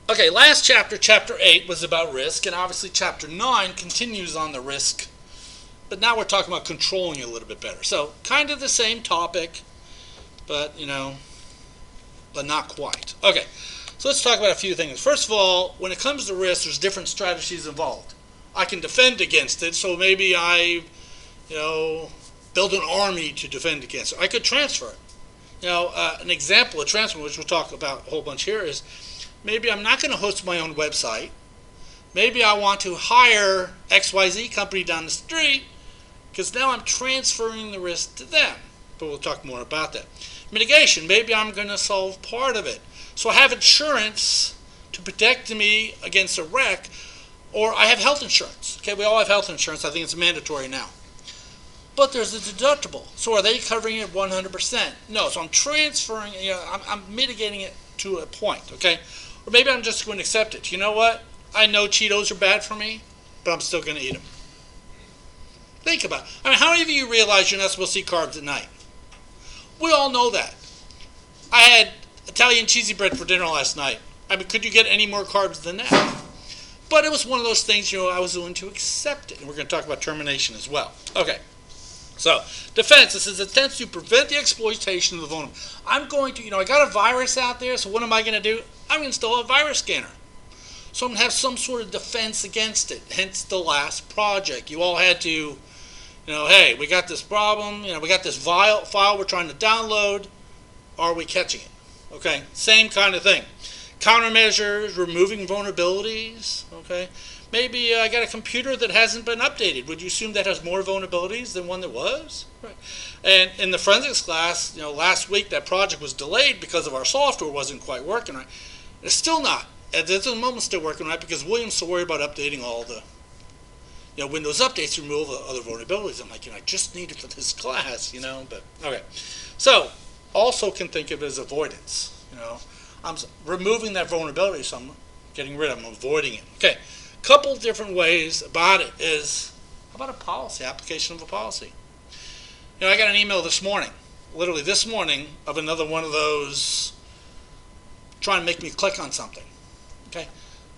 Okay, last chapter, chapter 8, was about risk, and obviously chapter 9 continues on the risk, but now we're talking about controlling it a little bit better. So, kind of the same topic, but, but not quite. Okay, so let's talk about a few things. First of all, when it comes to risk, there's different strategies involved. I can defend against it, so maybe I, build an army to defend against it. I could transfer it. An example of transfer, which we'll talk about a whole bunch here, is maybe I'm not going to host my own website. Maybe I want to hire XYZ company down the street because now I'm transferring the risk to them. But we'll talk more about that. Mitigation, maybe I'm going to solve part of it. So I have insurance to protect me against a wreck, or I have health insurance. Okay, we all have health insurance. I think it's mandatory now. But there's a deductible. So are they covering it 100%? No, so I'm transferring, I'm mitigating it to a point, okay? Or maybe I'm just going to accept it. You know what? I know Cheetos are bad for me, but I'm still going to eat them. Think about it. I mean, how many of you realize you're not supposed to eat carbs at night? We all know that. I had Italian cheesy bread for dinner last night. I mean, could you get any more carbs than that? But it was one of those things, I was willing to accept it. And we're going to talk about termination as well. Okay. So, defense, this is attempts to prevent the exploitation of the vulnerable. I'm going to, I got a virus out there, so what am I going to do? I'm going to install a virus scanner. So I'm going to have some sort of defense against it, hence the last project. You all had to, hey, we got this problem, we got this file we're trying to download. Are we catching it? Okay, same kind of thing. Countermeasures, removing vulnerabilities, okay. Maybe I got a computer that hasn't been updated. Would you assume that has more vulnerabilities than one that was? Right. And in the forensics class, last week that project was delayed because of our software wasn't quite working right. It's still not. At this moment, still working right because William's so worried about updating all the, Windows updates to remove other vulnerabilities. I'm like, I just need it for this class, But okay. So also can think of it as avoidance. I'm removing that vulnerability, so I'm getting rid of it. I'm avoiding it. Okay. Couple different ways about it is, how about a policy, application of a policy? I got an email this morning, literally this morning, of another one of those trying to make me click on something. Okay,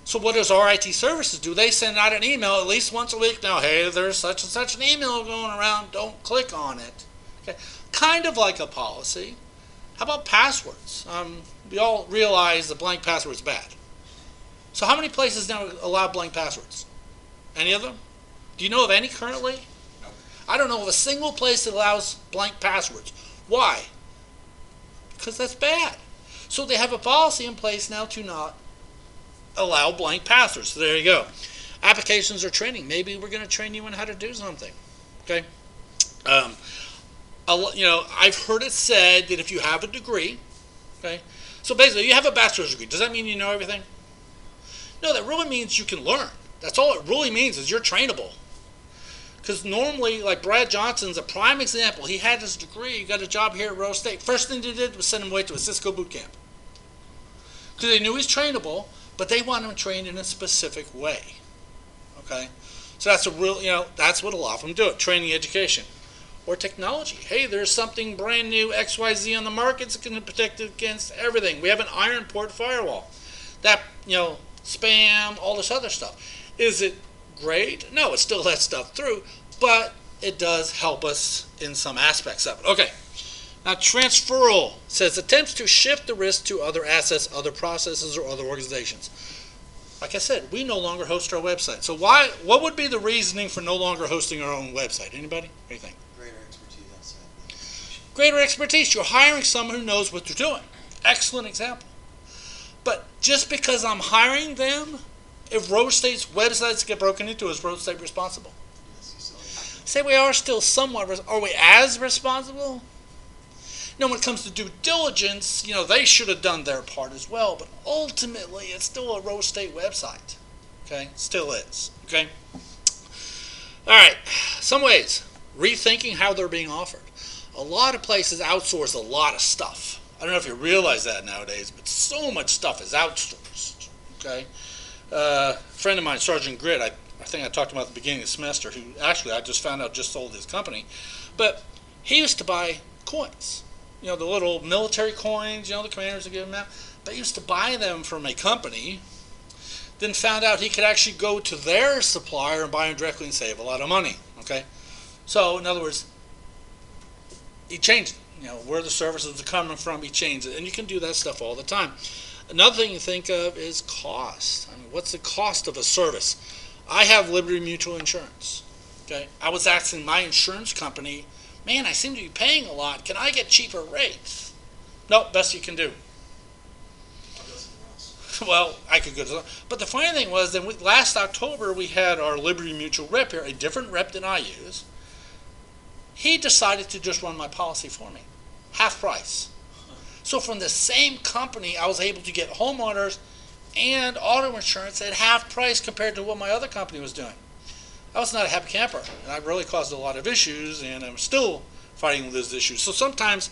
so what does our IT services do? They send out an email at least once a week now. Hey, there's such and such an email going around. Don't click on it. Okay, kind of like a policy. How about passwords? We all realize the blank password is bad. So how many places now allow blank passwords? Any of them? Do you know of any currently? No. I don't know of a single place that allows blank passwords. Why? Because that's bad. So they have a policy in place now to not allow blank passwords. So there you go. Applications or training. Maybe we're going to train you on how to do something. Okay. I've heard it said that if you have a degree, okay, so basically you have a bachelor's degree. Does that mean you know everything? No, that really means you can learn. That's all it really means is you're trainable. Because normally, like Brad Johnson's a prime example. He had his degree, he got a job here at Rose State. First thing they did was send him away to a Cisco boot camp. Because they knew he's trainable, but they want him trained in a specific way. Okay? So that's a real, that's what a lot of them do it, training education. Or technology. Hey, there's something brand new, XYZ on the market that's going to protect it against everything. We have an iron port firewall. That, spam, all this other stuff. Is it great? No, it still lets stuff through, but it does help us in some aspects of it. Okay, now Transferal says attempts to shift the risk to other assets, other processes, or other organizations. Like I said, we no longer host our website. So what would be the reasoning for no longer hosting our own website? Anybody? What do you think? Greater expertise outside of the organization. Greater expertise. You're hiring someone who knows what they're doing. Excellent example. But just because I'm hiring them, if Rose State's websites get broken into, is Rose State responsible? Yes, Say we are still somewhat, are we as responsible? When it comes to due diligence, they should have done their part as well, but ultimately it's still a Rose State website. Okay? Still is. Okay? Alright, some ways. Rethinking how they're being offered. A lot of places outsource a lot of stuff. I don't know if you realize that nowadays, but so much stuff is outsourced. Okay, a friend of mine, Sergeant Grid, I think I talked about at the beginning of the semester, who actually I just found out just sold his company, but he used to buy coins, the little military coins, the commanders would give them out, but he used to buy them from a company, then found out he could actually go to their supplier and buy them directly and save a lot of money. Okay, so in other words, he changed it. Where the services are coming from, he changed it, and you can do that stuff all the time. Another thing you think of is cost. I mean, what's the cost of a service? I have Liberty Mutual Insurance. Okay, I was asking my insurance company, man, I seem to be paying a lot. Can I get cheaper rates? Nope, best you can do. I'll go somewhere else. Well, I could go to, but the funny thing was, then last October we had our Liberty Mutual rep here, a different rep than I use. He decided to just run my policy for me, half price. So from the same company, I was able to get homeowners and auto insurance at half price compared to what my other company was doing. I was not a happy camper, and I really caused a lot of issues, and I'm still fighting with those issues. So sometimes,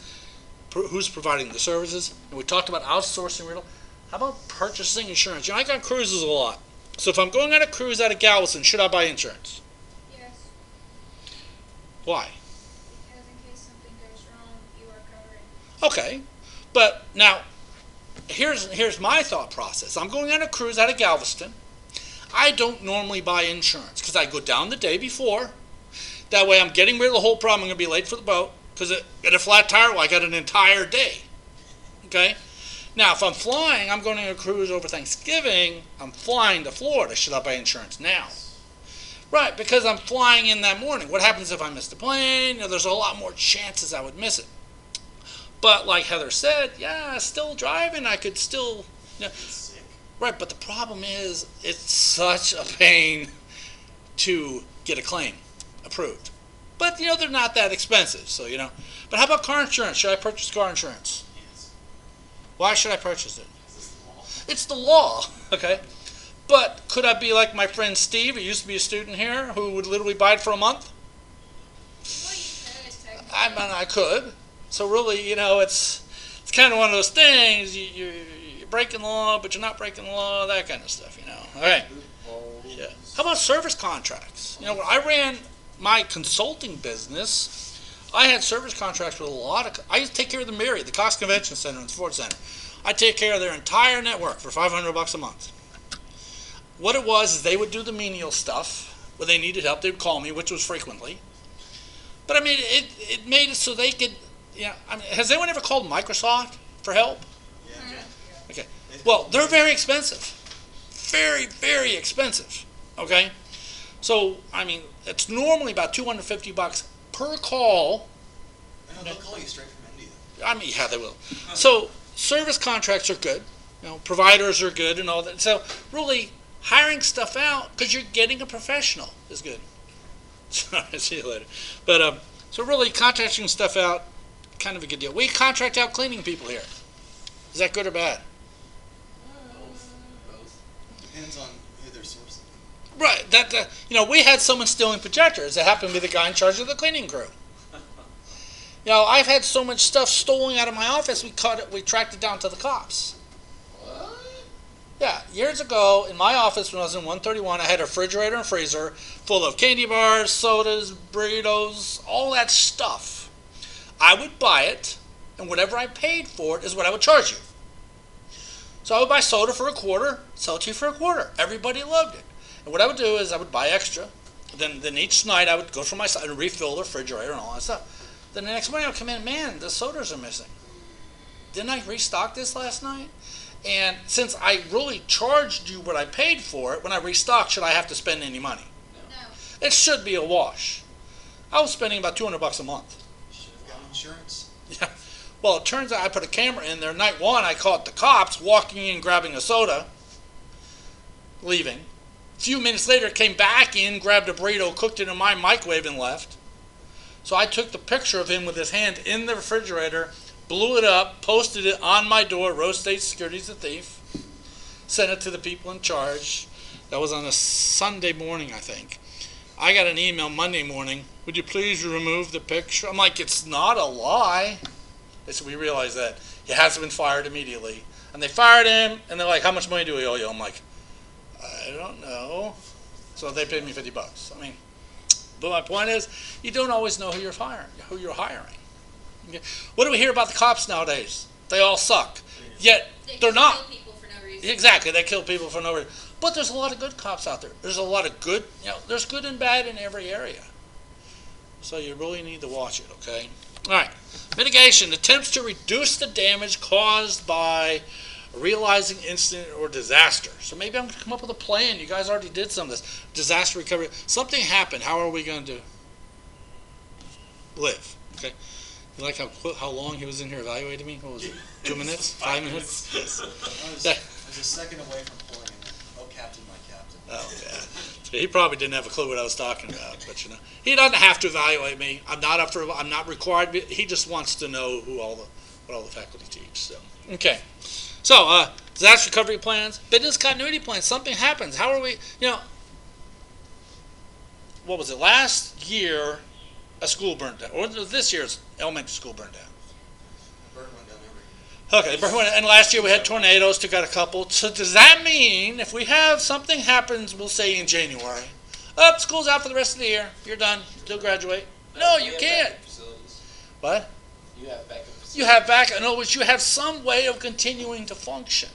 who's providing the services? And we talked about outsourcing rental. How about purchasing insurance? I go on cruises a lot. So if I'm going on a cruise out of Galveston, should I buy insurance? Yes, Why? because in case something goes wrong, you are covered. Okay, but now, here's my thought process. I'm going on a cruise out of Galveston. I don't normally buy insurance because I go down the day before. That way I'm getting rid of the whole problem. I'm going to be late for the boat because at a flat tire, well, I got an entire day. Okay? Now, if I'm flying, I'm going on a cruise over Thanksgiving. I'm flying to Florida. Should I buy insurance now? Right, because I'm flying in that morning. What happens if I miss the plane? There's a lot more chances I would miss it. But like Heather said, yeah, still driving, I could still, It's sick. right, but the problem is it's such a pain to get a claim approved. But, they're not that expensive, so, But how about car insurance? Should I purchase car insurance? Yes. Why should I purchase it? Is this the law? It's the law, okay? But could I be like my friend Steve, who used to be a student here, who would literally buy it for a month? Well, you could, technically. I mean, I could. So really, it's kind of one of those things. You're breaking the law, but you're not breaking the law. That kind of stuff, All right. Yeah. How about service contracts? When I ran my consulting business, I had service contracts with a lot of. I used to take care of the Marriott, the Cox Convention Center and Sports Center. I take care of their entire network for $500 a month. What it was is they would do the menial stuff when they needed help. They would call me, which was frequently. But I mean, it made it so they could. Has anyone ever called Microsoft for help? Yeah. Okay. Well, they're very expensive. Very, very expensive. Okay? So, I mean, it's normally about $250 per call. I know, they'll call you straight from India. I mean, yeah, they will. So, service contracts are good. Providers are good and all that. So, really, hiring stuff out, because you're getting a professional, is good. Sorry, see you later. But, so really, contracting stuff out, kind of a good deal. We contract out cleaning people here. Is that good or bad? Both. Depends on who they're sourcing. Right. We had someone stealing projectors. It happened to be the guy in charge of the cleaning crew. I've had so much stuff stolen out of my office. We tracked it down to the cops. What? Yeah, years ago in my office when I was in 131, I had a refrigerator and freezer full of candy bars, sodas, burritos, all that stuff. I would buy it, and whatever I paid for it is what I would charge you. So I would buy soda for $0.25, sell it to you for $0.25. Everybody loved it. And what I would do is I would buy extra. Then each night I would go from my side and refill the refrigerator and all that stuff. Then the next morning I would come in, man, the sodas are missing. Didn't I restock this last night? And since I really charged you what I paid for it, when I restock, should I have to spend any money? No. It should be a wash. I was spending about $200 a month. Should have got insurance. Yeah. Well, it turns out I put a camera in there. Night one, I caught the cops walking in, grabbing a soda, leaving. A few minutes later, came back in, grabbed a burrito, cooked it in my microwave, and left. So I took the picture of him with his hand in the refrigerator, blew it up, posted it on my door, Rose State Security's a thief, sent it to the people in charge. That was on a Sunday morning, I think. I got an email Monday morning, would you please remove the picture? I'm like, it's not a lie. They said, we realize that. He hasn't been fired immediately. And they fired him, and they're like, how much money do we owe you? I'm like, I don't know. So they paid me $50. I mean, but my point is, you don't always know who you're hiring. Okay. What do we hear about the cops nowadays? They all suck. Yet They they're just not. kill people for no reason. Exactly, they kill people for no reason. But there's a lot of good cops out there. There's a lot of good, there's good and bad in every area. So you really need to watch it, okay? All right. Mitigation, attempts to reduce the damage caused by a realizing incident or disaster. So maybe I'm going to come up with a plan. You guys already did some of this. Disaster recovery. Something happened. How are we going to live? Okay. You like how long he was in here evaluating me? What was it? 2 minutes? 5 minutes? I was a second away from pulling in. Oh, Captain, my Captain. Oh, yeah. So he probably didn't have a clue what I was talking about, but he doesn't have to evaluate me. I'm not required. He just wants to know what all the faculty teach. So okay. So disaster recovery plans, business continuity plans. Something happens. How are we? What was it? Last year, a school burned down, or this year's elementary school burned down. Burn went down every Okay, and last year we had tornadoes, took out a couple. So does that mean if we have something happens, we'll say in January, school's out for the rest of the year, you're done, you'll graduate? No, you can't. What? You have backup facilities. You have backup. In other words, you have some way of continuing to function.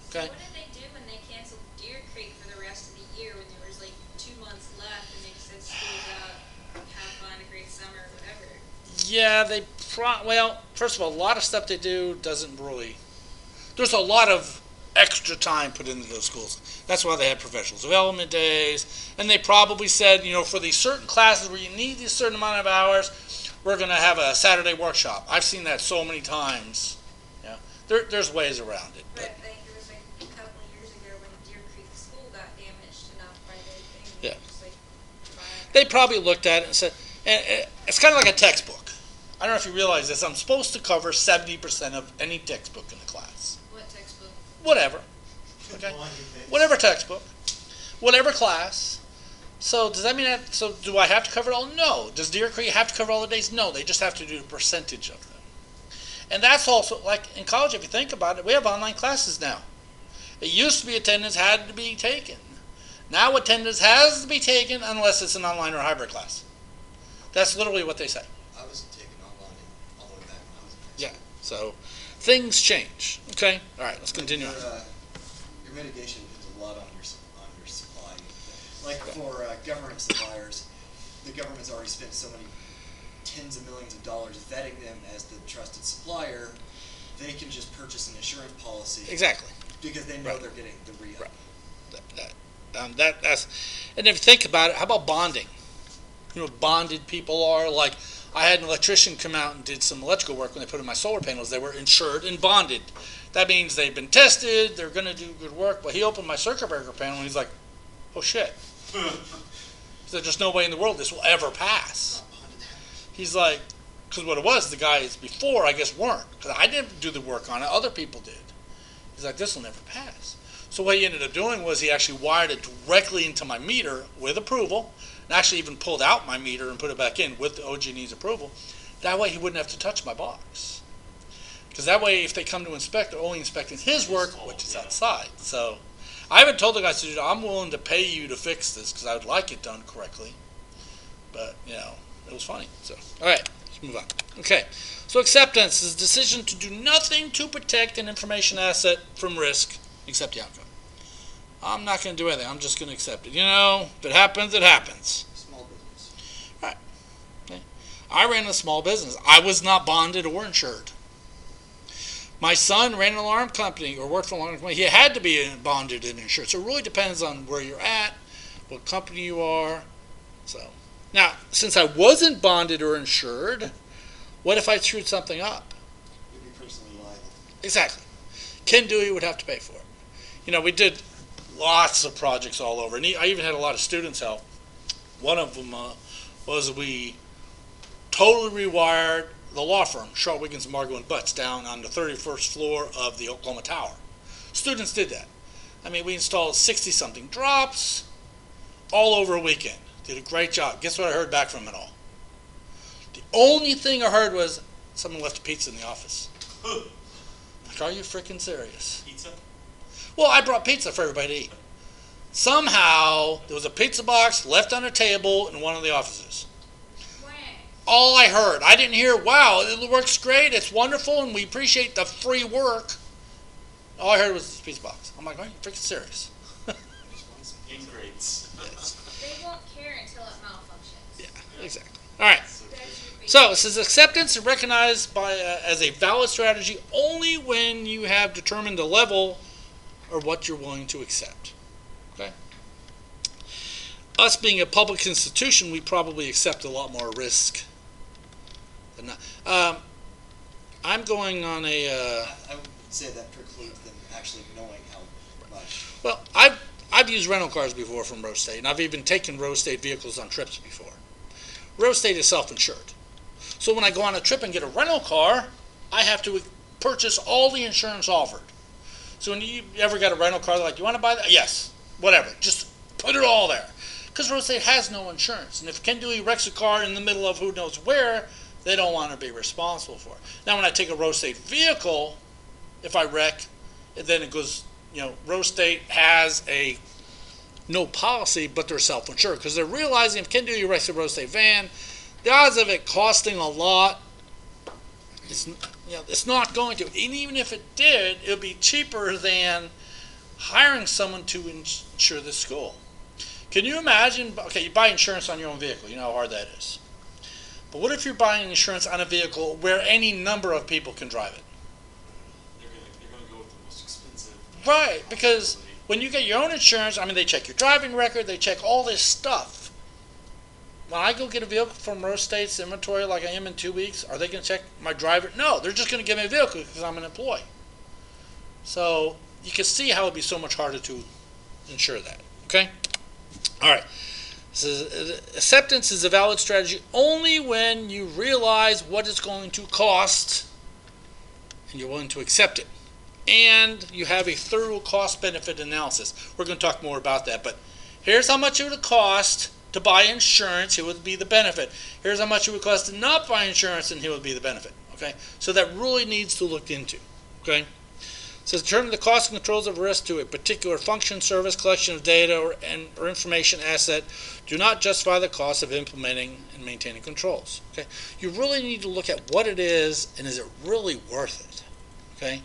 So Okay. what did they do when they canceled Deer Creek for the rest of the year when there was like 2 months left and they just said school's out, have fun, a great summer, whatever? Yeah, well, first of all, a lot of stuff they do doesn't really. There's a lot of extra time put into those schools. That's why they had professional development days, and they probably said, for these certain classes where you need these certain amount of hours, we're going to have a Saturday workshop. I've seen that so many times. Yeah, there's ways around it. But But I think it was like a couple of years ago when Deer Creek School got damaged enough by the thing. Yeah. Just like, they probably looked at it and said, it's kind of like a textbook. I don't know if you realize this. I'm supposed to cover 70% of any textbook in the class. what textbook? Whatever. Okay. Whatever textbook. Whatever class. So does that mean so do I have to cover it all? No. Does Deer Creek have to cover all the days? No. They just have to do a percentage of them. And that's also, like in college, if you think about it, we have online classes now. It used to be attendance had to be taken. Now attendance has to be taken unless it's an online or hybrid class. That's literally what they say. I was taking online all the way back when I was in high Yeah. So things change. Okay. All right. Let's continue. Your mitigation depends a lot on your supply. Like for government suppliers, the government's already spent so many tens of millions of dollars vetting them as the trusted supplier. They can just purchase an insurance policy Exactly. because they know Right. they're getting the re-up. Right. That's, and if you think about it, how about bonding? You know what bonded people are? Like, I had an electrician come out and did some electrical work when they put in my solar panels. They were insured and bonded. That means they've been tested, they're going to do good work. But he opened my circuit breaker panel and he's like, oh shit. He said, there's no way in the world this will ever pass. He's like, because what it was, the guys before, I guess, weren't. Because I didn't do the work on it, other people did. He's like, this will never pass. So what he ended up doing was he actually wired it directly into my meter with approval, and actually even pulled out my meter and put it back in with the OG&E's approval. That way he wouldn't have to touch my box. Because that way, if they come to inspect, they're only inspecting his work, which is outside. So I haven't told the guys to do that. I'm willing to pay you to fix this because I would like it done correctly. But, it was funny. So, all right, let's move on. Okay, so acceptance is a decision to do nothing to protect an information asset from risk except the outcome. I'm not going to do anything. I'm just going to accept it. If it happens, it happens. Small business. Right. Okay. I ran a small business. I was not bonded or insured. My son ran an alarm company or worked for an alarm company. He had to be bonded and insured. So it really depends on where you're at, what company you are. So now, since I wasn't bonded or insured, what if I screwed something up? You'd be personally liable. Exactly. Ken Dewey would have to pay for it. We did lots of projects all over. And I even had a lot of students help. One of them was we totally rewired the law firm, Shaw, Wiggins, Margo, and Butts, down on the 31st floor of the Oklahoma Tower. Students did that. We installed 60-something drops all over a weekend. Did a great job. Guess what I heard back from it all? The only thing I heard was someone left a pizza in the office. Like, are you freaking serious? Pizza? Well, I brought pizza for everybody to eat. Somehow, there was a pizza box left on a table in one of the offices. Wah. All I heard, I didn't hear, wow, it works great, it's wonderful, and we appreciate the free work. All I heard was this pizza box. I'm like, are you freaking serious? Ingrates. They won't care until it malfunctions. Yeah, exactly. All right. That's your basic- So it says acceptance is recognized by as a valid strategy only when you have determined the level or what you're willing to accept. Okay. Us being a public institution, we probably accept a lot more risk than not. I'm going on a. I would say that precludes them actually knowing how much. Well, I've used rental cars before from Road State, and I've even taken Road State vehicles on trips before. Road State is self-insured. So when I go on a trip and get a rental car, I have to purchase all the insurance offered. So when you ever got a rental car, they're like, you want to buy that? Yes, whatever. Just put it all there. Because Road State has no insurance. And if Ken Dewey wrecks a car in the middle of who knows where, they don't want to be responsible for it. Now when I take a Road State vehicle, if I wreck, then it goes, Road State has a no policy, but they're self-insured. Because they're realizing if Ken Dewey wrecks a Road State van, the odds of it costing a lot, it's not going to. And even if it did, it would be cheaper than hiring someone to insure the school. Can you imagine? Okay, you buy insurance on your own vehicle. You know how hard that is. But what if you're buying insurance on a vehicle where any number of people can drive it? They're gonna go with the most expensive. Right, because when you get your own insurance, they check your driving record, they check all this stuff. When I go get a vehicle from Road State's inventory like I am in 2 weeks, are they going to check my driver? No, they're just going to give me a vehicle because I'm an employee. So you can see how it would be so much harder to insure that. Okay? All right. So acceptance is a valid strategy only when you realize what it's going to cost and you're willing to accept it. And you have a thorough cost-benefit analysis. We're going to talk more about that, but here's how much it would cost to buy insurance, it would be the benefit. Here's how much it would cost to not buy insurance, and here would be the benefit. Okay, so that really needs to look into. Okay, it says determine the cost and controls of risk to a particular function, service, collection of data, or information asset do not justify the cost of implementing and maintaining controls. Okay, you really need to look at what it is and is it really worth it. Okay,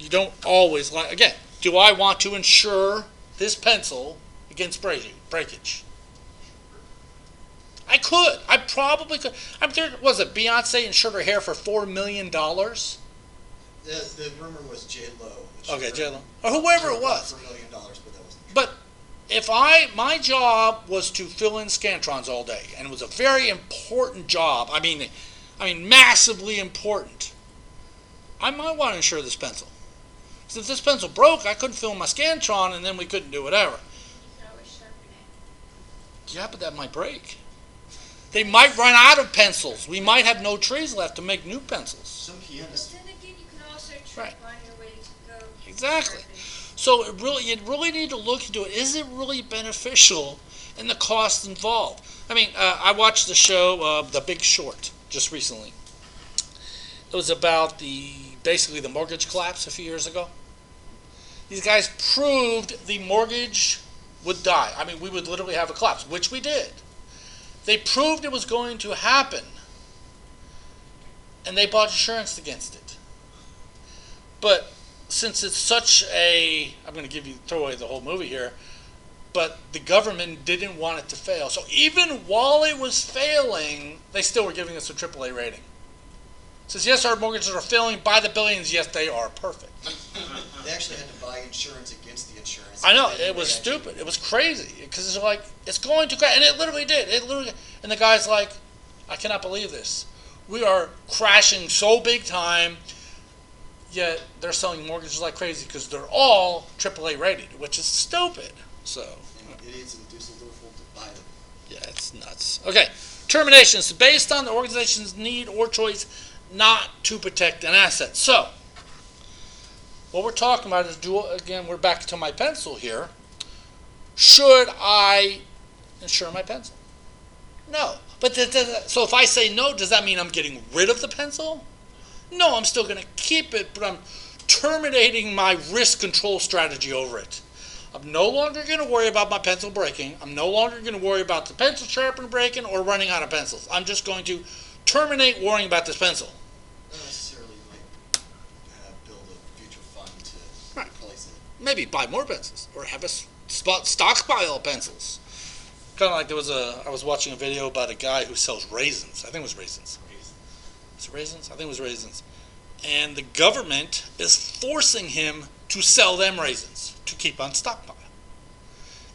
you don't always like. Again, do I want to insure this pencil against breakage? I could. I probably could. Was it Beyonce insured her hair for $4 million? The rumor was J-Lo. Okay, J-Lo. Or whoever it was. For $1 million, but that wasn't true. But if my job was to fill in Scantrons all day, and it was a very important job, massively important, I might want to insure this pencil. Because if this pencil broke, I couldn't fill in my Scantron, and then we couldn't do whatever. Yeah, but that might break. They might run out of pencils. We might have no trees left to make new pencils. Some pianists. But then again, you can also trip Right. on your way to go. Exactly. So you really need to look into it. Is it really beneficial and the cost involved? I watched the show The Big Short just recently. It was about basically the mortgage collapse a few years ago. These guys proved the mortgage would die. We would literally have a collapse, which we did. They proved it was going to happen, and they bought insurance against it. But since it's such I'm going to throw away the whole movie here, but the government didn't want it to fail. So even while it was failing, they still were giving us a AAA rating. Says, yes, our mortgages are failing by the billions. Yes, they are perfect. They actually had to buy insurance against the insurance. I know, it was stupid. It was crazy. Because it's like, it's going to crash. And it literally did. And the guy's like, I cannot believe this. We are crashing so big time, yet they're selling mortgages like crazy because they're all AAA rated, which is stupid. So, And idiots in Dusseldorf will buy them. yeah, it's nuts. Okay, termination is based on the organization's need or choice not to protect an asset. So, what we're talking about is, again, we're back to my pencil here. Should I insure my pencil? No. But so if I say no, does that mean I'm getting rid of the pencil? No, I'm still going to keep it, but I'm terminating my risk control strategy over it. I'm no longer going to worry about my pencil breaking. I'm no longer going to worry about the pencil sharpener breaking or running out of pencils. I'm just going to terminate worrying about this pencil. Not necessarily build a future fund to replace it. Maybe buy more pencils or have us stockpile pencils. Kind of like I was watching a video about a guy who sells raisins. I think it was raisins. Is it raisins? I think it was raisins. And the government is forcing him to sell them raisins to keep on stockpile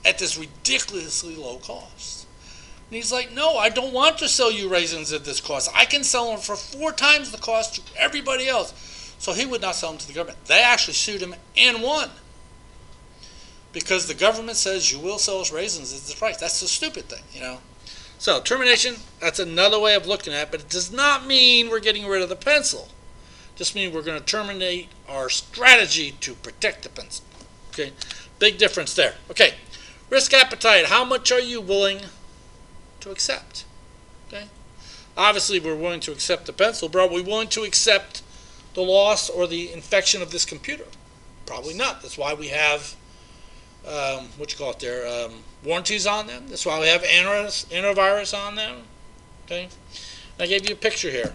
at this ridiculously low cost. And he's like, no, I don't want to sell you raisins at this cost. I can sell them for 4 times the cost to everybody else. So he would not sell them to the government. They actually sued him and won. Because the government says you will sell us raisins at this price. That's the stupid thing, you know. So termination, that's another way of looking at it, but it does not mean we're getting rid of the pencil. It just means we're going to terminate our strategy to protect the pencil. Okay, big difference there. Okay, risk appetite. How much are you willing to accept? Okay, obviously we're willing to accept the pencil, but are we willing to accept the loss or the infection of this computer? Probably not. That's why we have warranties on them. That's why we have antivirus on them. Okay, and I gave you a picture here.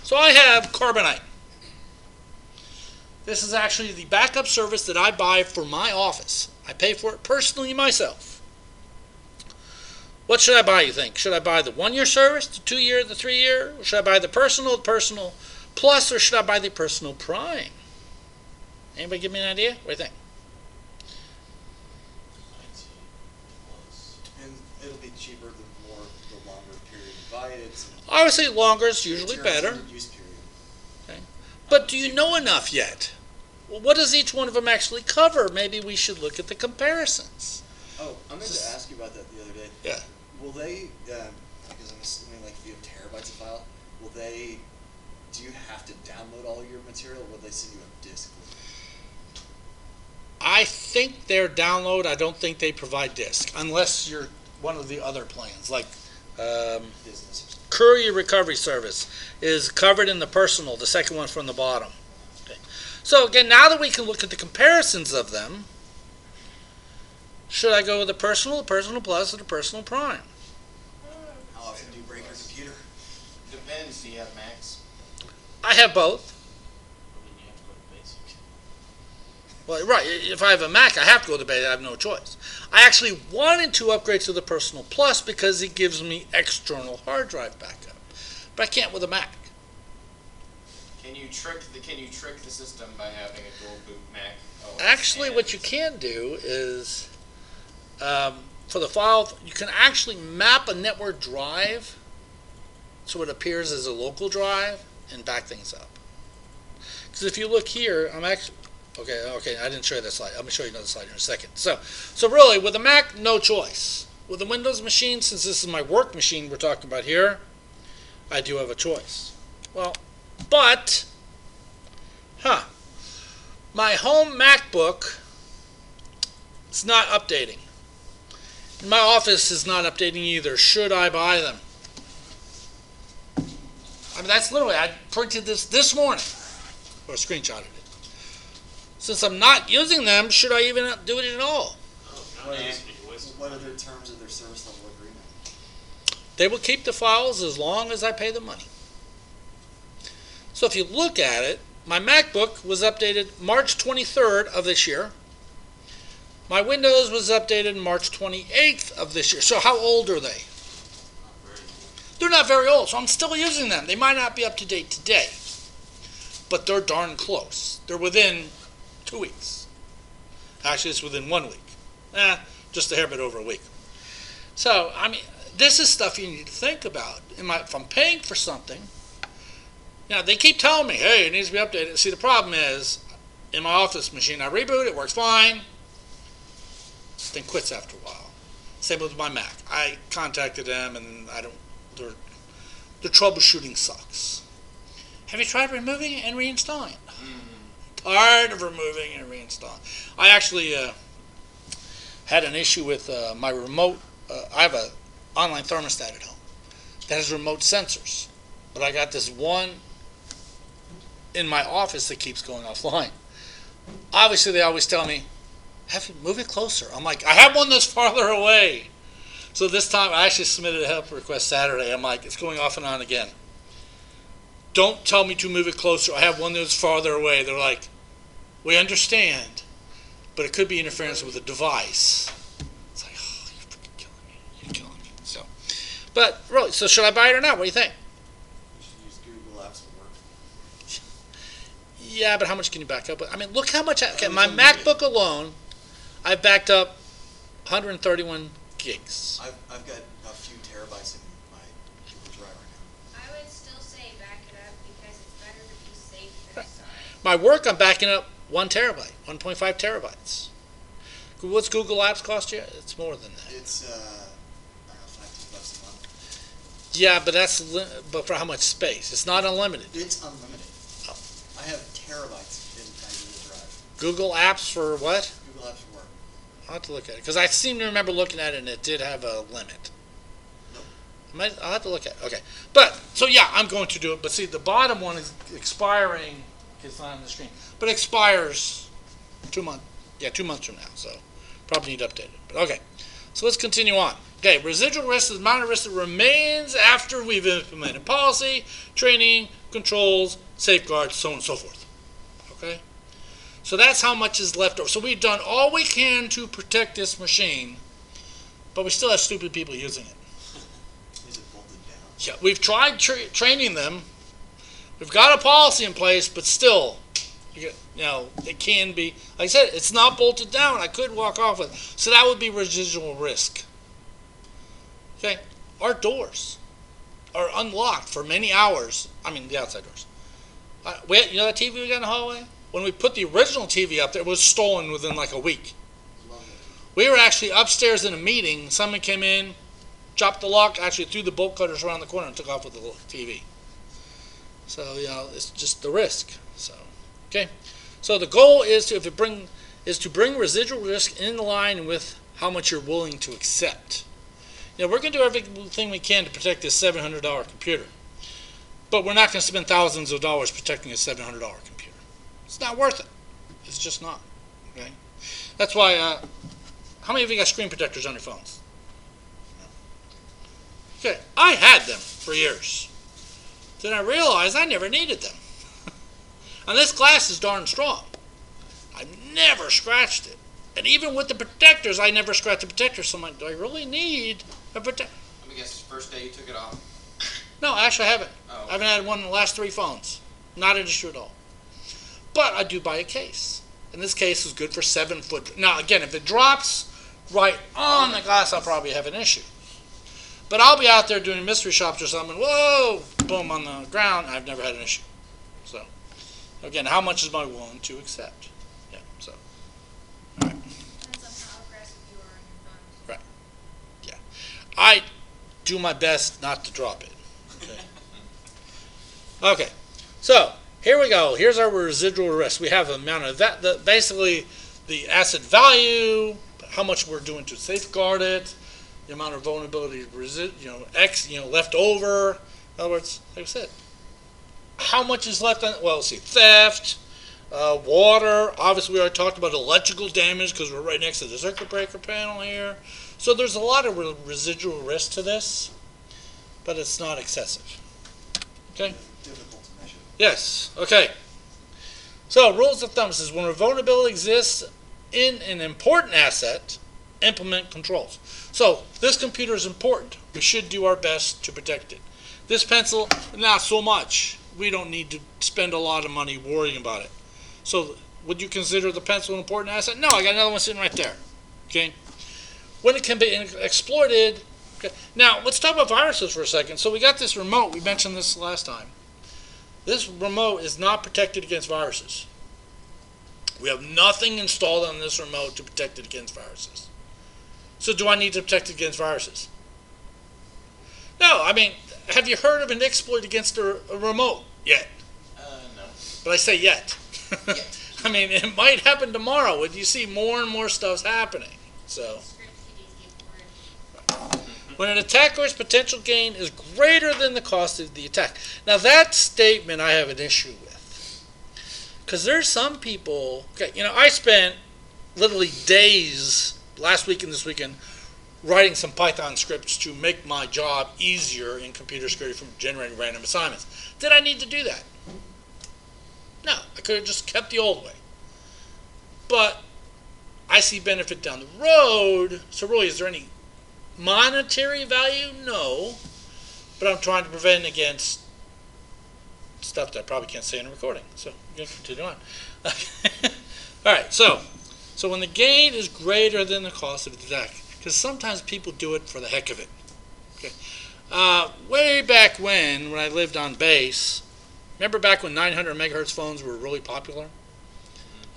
So I have Carbonite. This is actually the backup service that I buy for my office. I pay for it personally myself. What should I buy, you think? Should I buy the 1-year service, the 2-year, the 3-year? Or should I buy the personal plus, or should I buy the personal prime? Anybody give me an idea? What do you think? And it'll be cheaper the longer period you buy it. Obviously, longer is usually better. Use period. Okay. But do you know enough yet? Well, what does each one of them actually cover? Maybe we should look at the comparisons. Oh, I meant to ask you about that the other day. Yeah. Will they, because I'm assuming like if you have terabytes of file, do you have to download all your material, or will they send you a disk? I think their download, I don't think they provide disk, unless you're one of the other plans, like Business. Courier Recovery Service is covered in the personal, the second one from the bottom. Okay. So again, now that we can look at the comparisons of them, should I go with the personal plus, or the personal prime? How often do you break your computer? Depends. Do you have Macs? I have both. I mean, you have to go to basic. Well, right, if I have a Mac, I have to go to basic. I have no choice. I actually wanted to upgrade to the personal plus because it gives me external hard drive backup, but I can't with a Mac. Can you trick the system by having a dual boot Mac? Actually, what you can do is, for the file, you can actually map a network drive so it appears as a local drive and back things up. Because if you look here, I'm actually, okay, I didn't show you that slide. I'm going to show you another slide in a second. So really, with a Mac, no choice. With a Windows machine, since this is my work machine we're talking about here, I do have a choice. Well, but, my home MacBook is not updating. My office is not updating either. Should I buy them? I mean, that's literally, I printed this morning, or screenshotted it. Since I'm not using them, should I even do it at all? What are their terms of their service level agreement? They will keep the files as long as I pay the money. So if you look at it, my MacBook was updated March 23rd of this year. My Windows was updated March 28th of this year. So how old are they? They're not very old, so I'm still using them. They might not be up to date today, but they're darn close. They're within 2 weeks. Actually, it's within 1 week. Just a hair bit over a week. So, I mean, this is stuff you need to think about. If I'm paying for something, they keep telling me, hey, it needs to be updated. See, the problem is, in my office machine, I reboot, it works fine, then quits after a while. Same with my Mac. I contacted them, and their troubleshooting sucks. Have you tried removing it and reinstalling it? Tired of removing and reinstalling. I actually had an issue with my remote. I have an online thermostat at home that has remote sensors, but I got this one in my office that keeps going offline. Obviously, they always tell me, have you move it closer. I'm like, I have one that's farther away. So this time, I actually submitted a help request Saturday. I'm like, it's going off and on again. Don't tell me to move it closer. I have one that's farther away. They're like, we understand, but it could be interference with the device. But really, so should I buy it or not? What do you think? You should use Google Apps for work. Yeah, but how much can you back up with? I mean, look how much. Okay, my It's unlimited. MacBook alone, I've backed up 131 gigs. I've got a few terabytes in my Google Drive right I would still say back it up because it's better to be safe than sorry. My work, I'm backing up 1 terabyte, 1.5 terabytes. What's Google Apps cost you? It's more than now. that. It's I don't know, $5 a month. Yeah, but but for how much space? It's not unlimited. It's unlimited. Oh. I have terabytes in my Google Drive. Google Apps for what? Google Apps for work. I'll have to look at it because I seem to remember looking at it and it did have a limit. I'll have to look at it. Okay, but so yeah, I'm going to do it. But see, the bottom one is expiring. It's not on the screen, but expires 2 months. Yeah, 2 months from now. So probably need to update it. But okay, so let's continue on. Okay, residual risk is the amount of risk that remains after we've implemented policy, training, controls, safeguards, so on and so forth. Okay, so that's how much is left over. So we've done all we can to protect this machine, but we still have stupid people using it. Is it bolted down? Yeah, we've tried training them. We've got a policy in place, but still, it can be. Like I said, it's not bolted down. I could walk off with it. So that would be residual risk. Okay, our doors are unlocked for many hours. I mean, the outside doors. You know that TV we got in the hallway? When we put the original TV up there, it was stolen within like a week. Love it. We were actually upstairs in a meeting. Someone came in, chopped the lock, actually threw the bolt cutters around the corner and took off with the TV. So, it's just the risk. So, okay. So the goal is to bring residual risk in line with how much you're willing to accept. We're going to do everything we can to protect this $700 computer. But we're not going to spend thousands of dollars protecting a $700 computer. It's not worth it. It's just not. Okay. That's why, how many of you got screen protectors on your phones? Okay, I had them for years. Then I realized I never needed them. And this glass is darn strong. I never scratched it. And even with the protectors, I never scratched the protectors. So I'm like, do I really need a protector? Let me guess, the first day you took it off. No, actually I haven't. Oh. I haven't had one in the last 3 phones. Not an issue at all. But I do buy a case. And this case is good for 7 foot. Now, again, if it drops right on the glass, I'll probably have an issue. But I'll be out there doing mystery shops or something. Whoa, boom, on the ground. I've never had an issue. So, again, how much is my willing to accept? Yeah, so. All right. Depends on how aggressive you are on your phones. Right. Yeah. I do my best not to drop it. Okay. Okay. So, here we go. Here's our residual risk. We have the amount of that, basically the asset value, how much we're doing to safeguard it, the amount of vulnerability left over. In other words, like I said, how much is left on, well, let's see, theft, water, obviously we already talked about electrical damage because we're right next to the circuit breaker panel here. So there's a lot of residual risk to this, but it's not excessive. Okay? Difficult to measure. Yes, okay. So rules of thumb says when a vulnerability exists in an important asset, implement controls. So this computer is important. We should do our best to protect it. This pencil, not so much. We don't need to spend a lot of money worrying about it. So would you consider the pencil an important asset? No, I got another one sitting right there. Okay. When it can be exploited. Okay. Now let's talk about viruses for a second. So we got this remote. We mentioned this last time. This remote is not protected against viruses. We have nothing installed on this remote to protect it against viruses. So do I need to protect it against viruses? No, I mean, have you heard of an exploit against a remote yet? No. But I say yet. Yet. I mean, it might happen tomorrow when you see more and more stuff's happening. So, Script kiddies get bored. when an attacker's potential gain is greater than the cost of the attack. Now, that statement I have an issue with. Because there's some people, okay, I spent literally days last week and this weekend writing some Python scripts to make my job easier in computer security from generating random assignments. Did I need to do that? No, I could have just kept the old way. But I see benefit down the road, so really is there any monetary value, no. But I'm trying to prevent against stuff that I probably can't say in a recording. So we're going to continue on. All right, so when the gain is greater than the cost of the deck, because sometimes people do it for the heck of it. Okay, way back when I lived on base, remember back when 900 megahertz phones were really popular,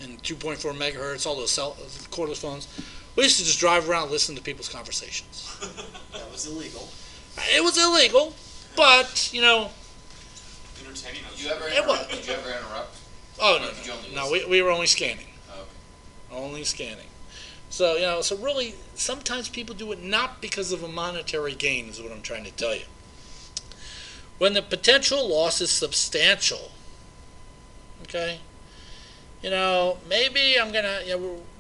and 2.4 megahertz, all those cordless phones. We used to just drive around and listen to people's conversations. That was illegal. It was illegal, but Entertaining. Did you ever It was. interrupt? Did you ever interrupt? Oh Or did you only no, listen? we were only scanning. Oh, okay. Only scanning. So, so really, sometimes people do it not because of a monetary gain, is what I'm trying to tell you. When the potential loss is substantial, okay, maybe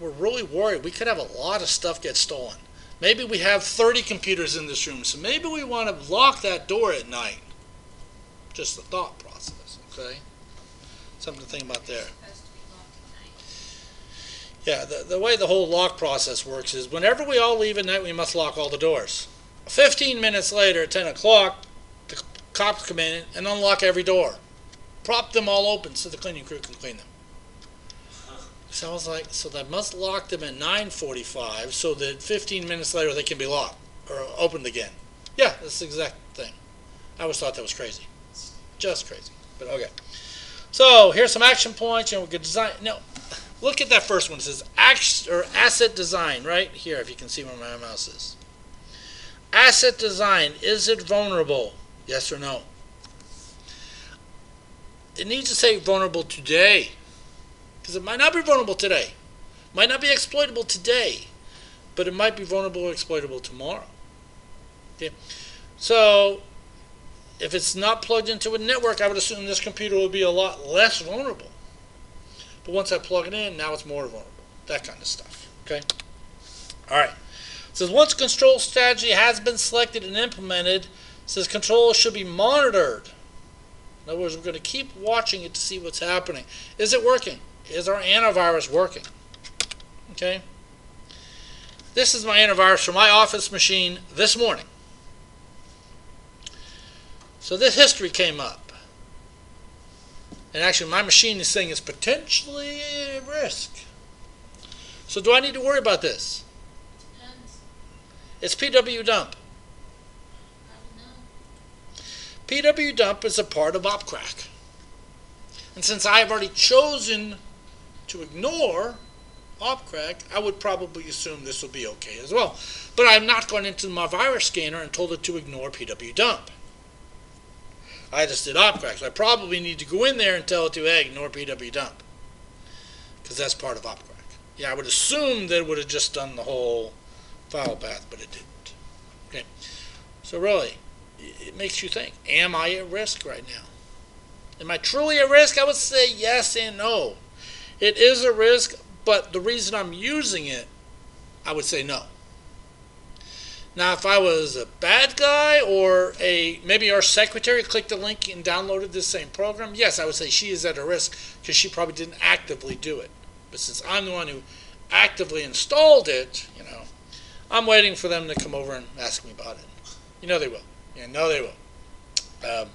we're really worried. We could have a lot of stuff get stolen. Maybe we have 30 computers in this room, so maybe we want to lock that door at night. Just a thought process, okay? Something to think about there. Supposed to be locked at night. Yeah, the way the whole lock process works is whenever we all leave at night, we must lock all the doors. 15 minutes later, at 10 o'clock, the cops come in and unlock every door. Prop them all open so the cleaning crew can clean them. So I was like, so they must lock them at 9:45 so that 15 minutes later they can be locked or opened again. Yeah, that's the exact thing. I always thought that was crazy. Just crazy. But okay. So here's some action points. We could design. No, look at that first one. It says asset design right here. If you can see where my mouse is. Asset design. Is it vulnerable? Yes or no? It needs to say vulnerable today, because it might not be vulnerable today. Might not be exploitable today, but it might be vulnerable or exploitable tomorrow. Okay. So if it's not plugged into a network, I would assume this computer will be a lot less vulnerable. But once I plug it in, now it's more vulnerable. That kind of stuff. Okay? All right. It says once control strategy has been selected and implemented, it says control should be monitored. In other words, we're going to keep watching it to see what's happening. Is it working? Is our antivirus working? Okay? This is my antivirus for my office machine this morning. So this history came up. And actually my machine is saying it's potentially a risk. So do I need to worry about this? Depends. It's PW dump. I don't know. PW dump is a part of OpCrack. And since I've already chosen to ignore OpCrack, I would probably assume this will be okay as well. But I'm not going into my virus scanner and told it to ignore PW dump. I just did OpCrack, so I probably need to go in there and tell it to ignore PW dump, because that's part of OpCrack. Yeah, I would assume that it would have just done the whole file path, but it didn't. Okay, so really, it makes you think, am I at risk right now? Am I truly at risk? I would say yes and no. It is a risk, but the reason I'm using it, I would say no. Now, if I was a bad guy or maybe our secretary clicked the link and downloaded this same program, yes, I would say she is at a risk because she probably didn't actively do it. But since I'm the one who actively installed it, I'm waiting for them to come over and ask me about it. They will. They will.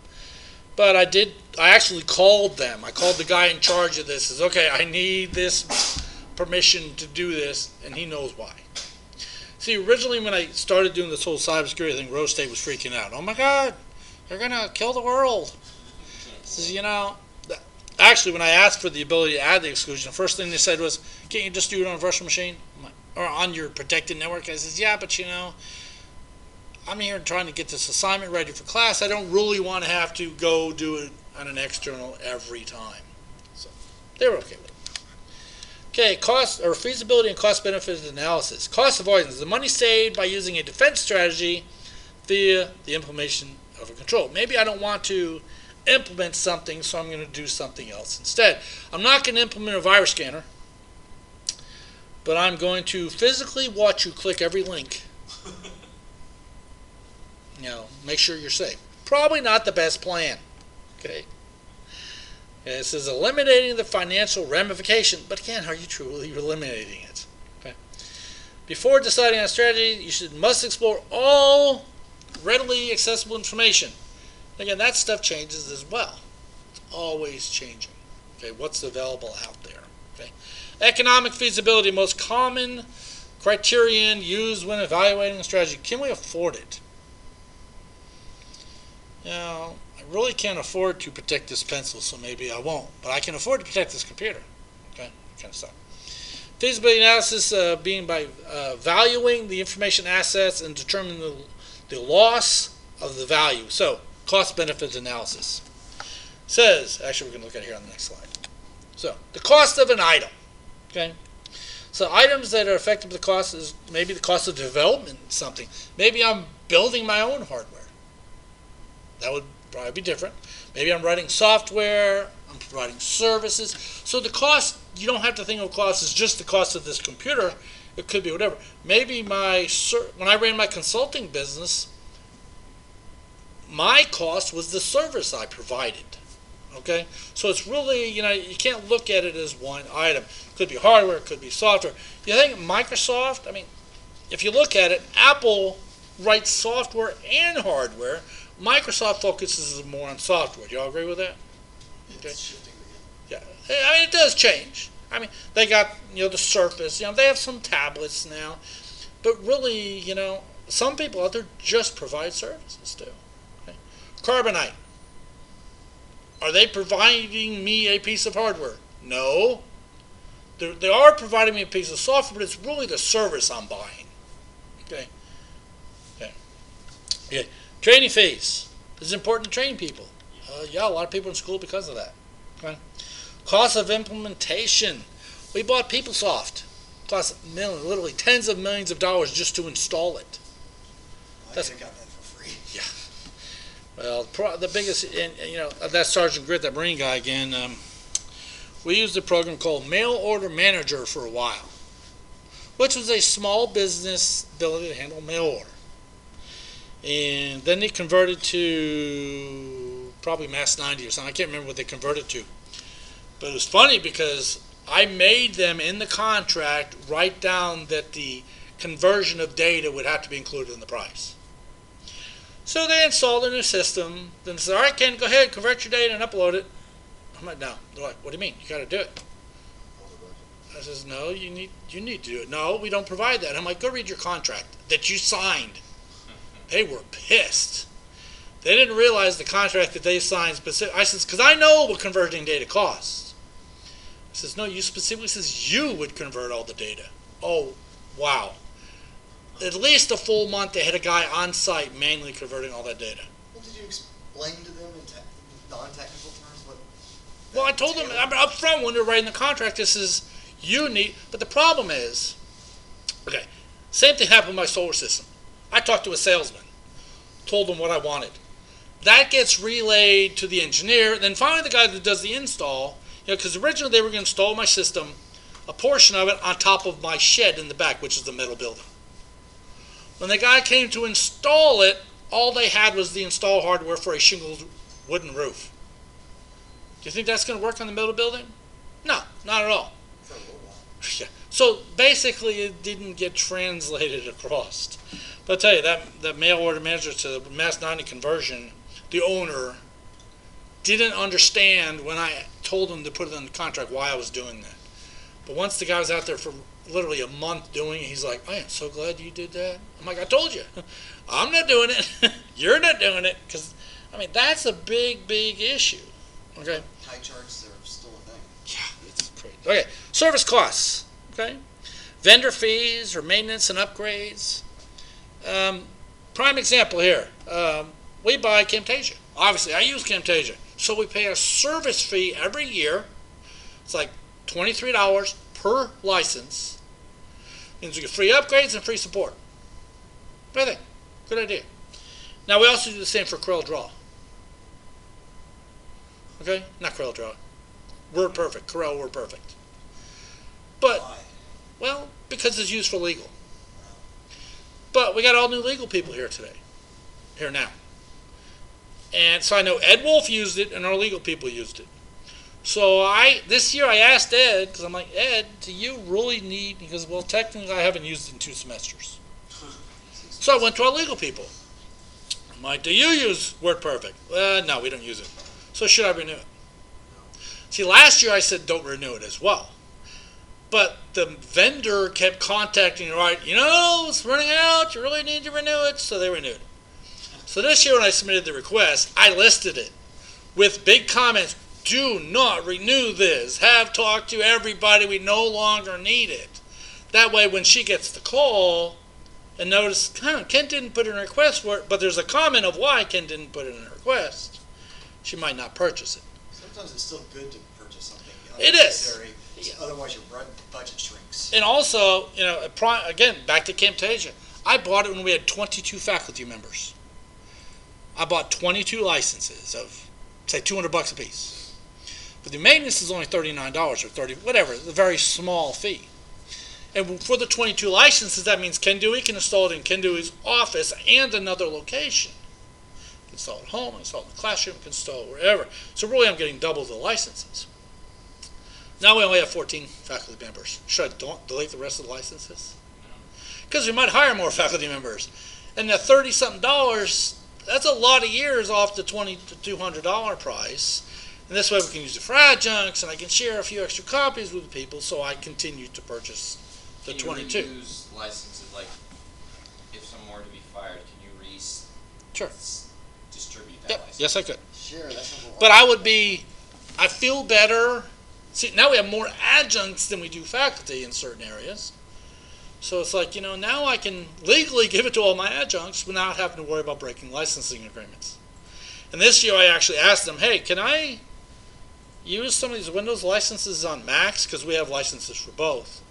But I actually called them. I called the guy in charge of this. Says, okay, I need this permission to do this, and he knows why. See, originally when I started doing this whole cybersecurity thing, Rose State was freaking out. Oh my God, they're going to kill the world. Says, actually when I asked for the ability to add the exclusion, the first thing they said was, can't you just do it on a virtual machine? Or on your protected network? I says, yeah, but I'm here trying to get this assignment ready for class. I don't really want to have to go do it on an external every time. So they were okay with it. Okay, cost or feasibility and cost benefit analysis. Cost avoidance, the money saved by using a defense strategy via the implementation of a control. Maybe I don't want to implement something, so I'm going to do something else instead. I'm not going to implement a virus scanner, but I'm going to physically watch you click every link. Make sure you're safe. Probably not the best plan. Okay. This is eliminating the financial ramification, but again, are you truly eliminating it? Okay. Before deciding on a strategy, you must explore all readily accessible information. Again, that stuff changes as well. It's always changing. Okay, what's available out there. Okay, economic feasibility, most common criterion used when evaluating a strategy. Can we afford it? Now, I really can't afford to protect this pencil, so maybe I won't. But I can afford to protect this computer. Okay, kind of stuff. Feasibility analysis being by valuing the information assets and determining the loss of the value. So, cost-benefit analysis. Says, actually we're going to look at it here on the next slide. So, the cost of an item. Okay. So, items that are affected by the cost is maybe the cost of development of something. Maybe I'm building my own hardware. That would probably be different. Maybe I'm writing software, I'm providing services. So the cost, you don't have to think of cost as just the cost of this computer. It could be whatever. Maybe when I ran my consulting business, my cost was the service I provided. Okay? So it's really, you can't look at it as one item. It could be hardware, it could be software. You think Microsoft, if you look at it, Apple writes software and hardware. Microsoft focuses more on software. Do you all agree with that? It's Okay. shifting again. Yeah. It does change. They got, the Surface. They have some tablets now. But really, some people out there just provide services too. Okay. Carbonite. Are they providing me a piece of hardware? No. They are providing me a piece of software, but it's really the service I'm buying. Okay. Okay. Training fees. It's important to train people. A lot of people in school because of that. Okay. Cost of implementation. We bought PeopleSoft. It cost literally tens of millions of dollars just to install it. I could have gotten that for free. Yeah. Well, the biggest, that Sergeant Grit, that Marine guy again, we used a program called Mail Order Manager for a while, which was a small business ability to handle mail order. And then they converted to probably Mass 90 or something. I can't remember what they converted to. But it was funny because I made them in the contract write down that the conversion of data would have to be included in the price. So they installed a new system. Then said, all right, Ken, go ahead, convert your data and upload it. I'm like, no. They're like, what do you mean? You got to do it. I says, no, you need to do it. No, we don't provide that. I'm like, go read your contract that you signed. They were pissed. They didn't realize the contract that they signed specific. I says, because I know what converting data costs. I says, no, you specifically says you would convert all the data. Oh, wow. At least a full month they had a guy on site manually converting all that data. Well, did you explain to them in non-technical terms what? Well, I told them up front when they're writing the contract, this is you need. But the problem is, okay, same thing happened with my solar system. I talked to a salesman, told him what I wanted. That gets relayed to the engineer. Then finally the guy that does the install, because originally they were going to install my system, a portion of it on top of my shed in the back, which is the metal building. When the guy came to install it, all they had was the install hardware for a shingled wooden roof. Do you think that's going to work on the metal building? No, not at all. For a little while. Yeah. So basically it didn't get translated across. But I'll tell you, that mail order manager to the Mass 90 conversion, the owner didn't understand when I told him to put it in the contract why I was doing that. But once the guy was out there for literally a month doing it, he's like, I am so glad you did that. I'm like, I told you. I'm not doing it. You're not doing it. Because, that's a big, big issue. Okay? High charts are still a thing. Yeah, it's crazy. Okay, service costs. Okay? Vendor fees or maintenance and upgrades. Prime example here. We buy Camtasia. Obviously, I use Camtasia. So we pay a service fee every year. It's like $23 per license. Means we get free upgrades and free support. What do you think? Good idea. Now, we also do the same for CorelDRAW. Okay? Not CorelDRAW. WordPerfect. Corel WordPerfect. But, Why? well, because it's used for legal. But we got all new legal people here today. Here now. And so I know Ed Wolf used it and our legal people used it. So this year I asked Ed, because I'm like, Ed, do you really need, he goes, well, technically I haven't used it in 2 semesters. So I went to our legal people. I'm like, do you use WordPerfect? No, we don't use it. So should I renew it? See, last year I said don't renew it as well. But the vendor kept contacting me, right, it's running out, you really need to renew it, so they renewed it. So this year when I submitted the request, I listed it with big comments, do not renew this, have talked to everybody, we no longer need it. That way when she gets the call, and notice, Ken didn't put in a request for it, but there's a comment of why Ken didn't put in a request, she might not purchase it. Sometimes it's still good to purchase something It is. unnecessary, otherwise your budget shrinks. And also, again, back to Camtasia. I bought it when we had 22 faculty members. I bought 22 licenses of, say, $200 a piece. But the maintenance is only $39 or $30, whatever, a very small fee. And for the 22 licenses, that means Ken Dewey can install it in Ken Dewey's office and another location. He can install it at home, install it in the classroom, can install it wherever. So really, I'm getting double the licenses. Now we only have 14 faculty members. Should I delete the rest of the licenses? Because we might hire more faculty members. And the $30-something, that's a lot of years off the $20 to $200 price. And this way we can use it for adjuncts, and I can share a few extra copies with people, so I continue to purchase the 22. Can you reuse licenses, like if someone were to be fired, can you Sure. distribute that Yep. license? Yes, I could. Sure, that's what But I feel better. See, now we have more adjuncts than we do faculty in certain areas. So it's like, now I can legally give it to all my adjuncts without having to worry about breaking licensing agreements. And this year I actually asked them, hey, can I use some of these Windows licenses on Macs? Because we have licenses for both.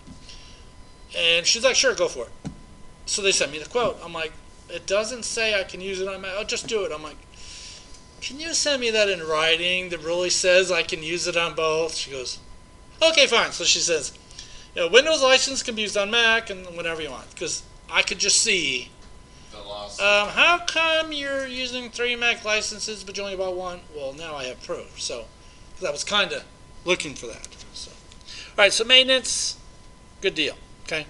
And she's like, sure, go for it. So they sent me the quote. I'm like, it doesn't say I can use it on Mac. I'll just do it. I'm like, can you send me that in writing that really says I can use it on both? She goes, okay, fine. So she says, Windows license can be used on Mac and whenever you want. Because I could just see, The loss. how come you're using 3 Mac licenses but you only bought 1? Well, now I have proof. So, because I was kind of looking for that. So, all right, so maintenance, good deal. Okay.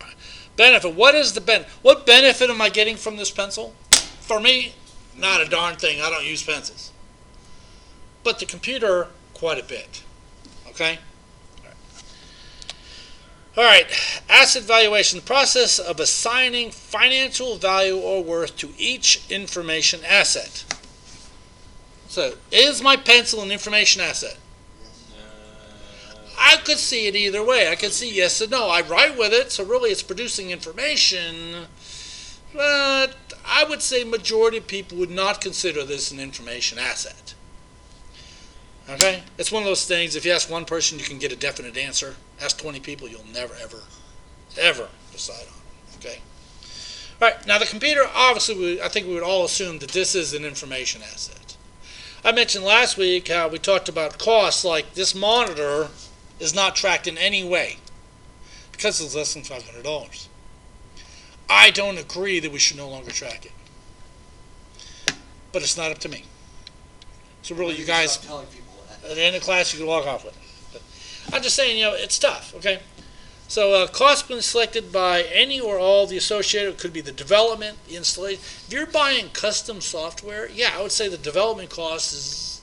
All right. Benefit. What is the benefit? What benefit am I getting from this pencil? For me, not a darn thing. I don't use pencils. But the computer, quite a bit. Okay? All right. Asset valuation. The process of assigning financial value or worth to each information asset. So, is my pencil an information asset? I could see it either way. I could see yes and no. I write with it, so really it's producing information. But I would say majority of people would not consider this an information asset. Okay? It's one of those things, if you ask one person, you can get a definite answer. Ask 20 people, you'll never, ever decide on it. Okay? All right, now the computer, obviously, I think we would all assume that this is an information asset. I mentioned last week how we talked about costs, like this monitor is not tracked in any way because it's less than $500. I don't agree that we should no longer track it. But it's not up to me. So really, you guys, Stop telling people that. at the end of class, you can walk off with it. But I'm just saying, it's tough, okay? So cost been selected by any or all the associated. It could be the development, the installation. If you're buying custom software, yeah, I would say the development cost is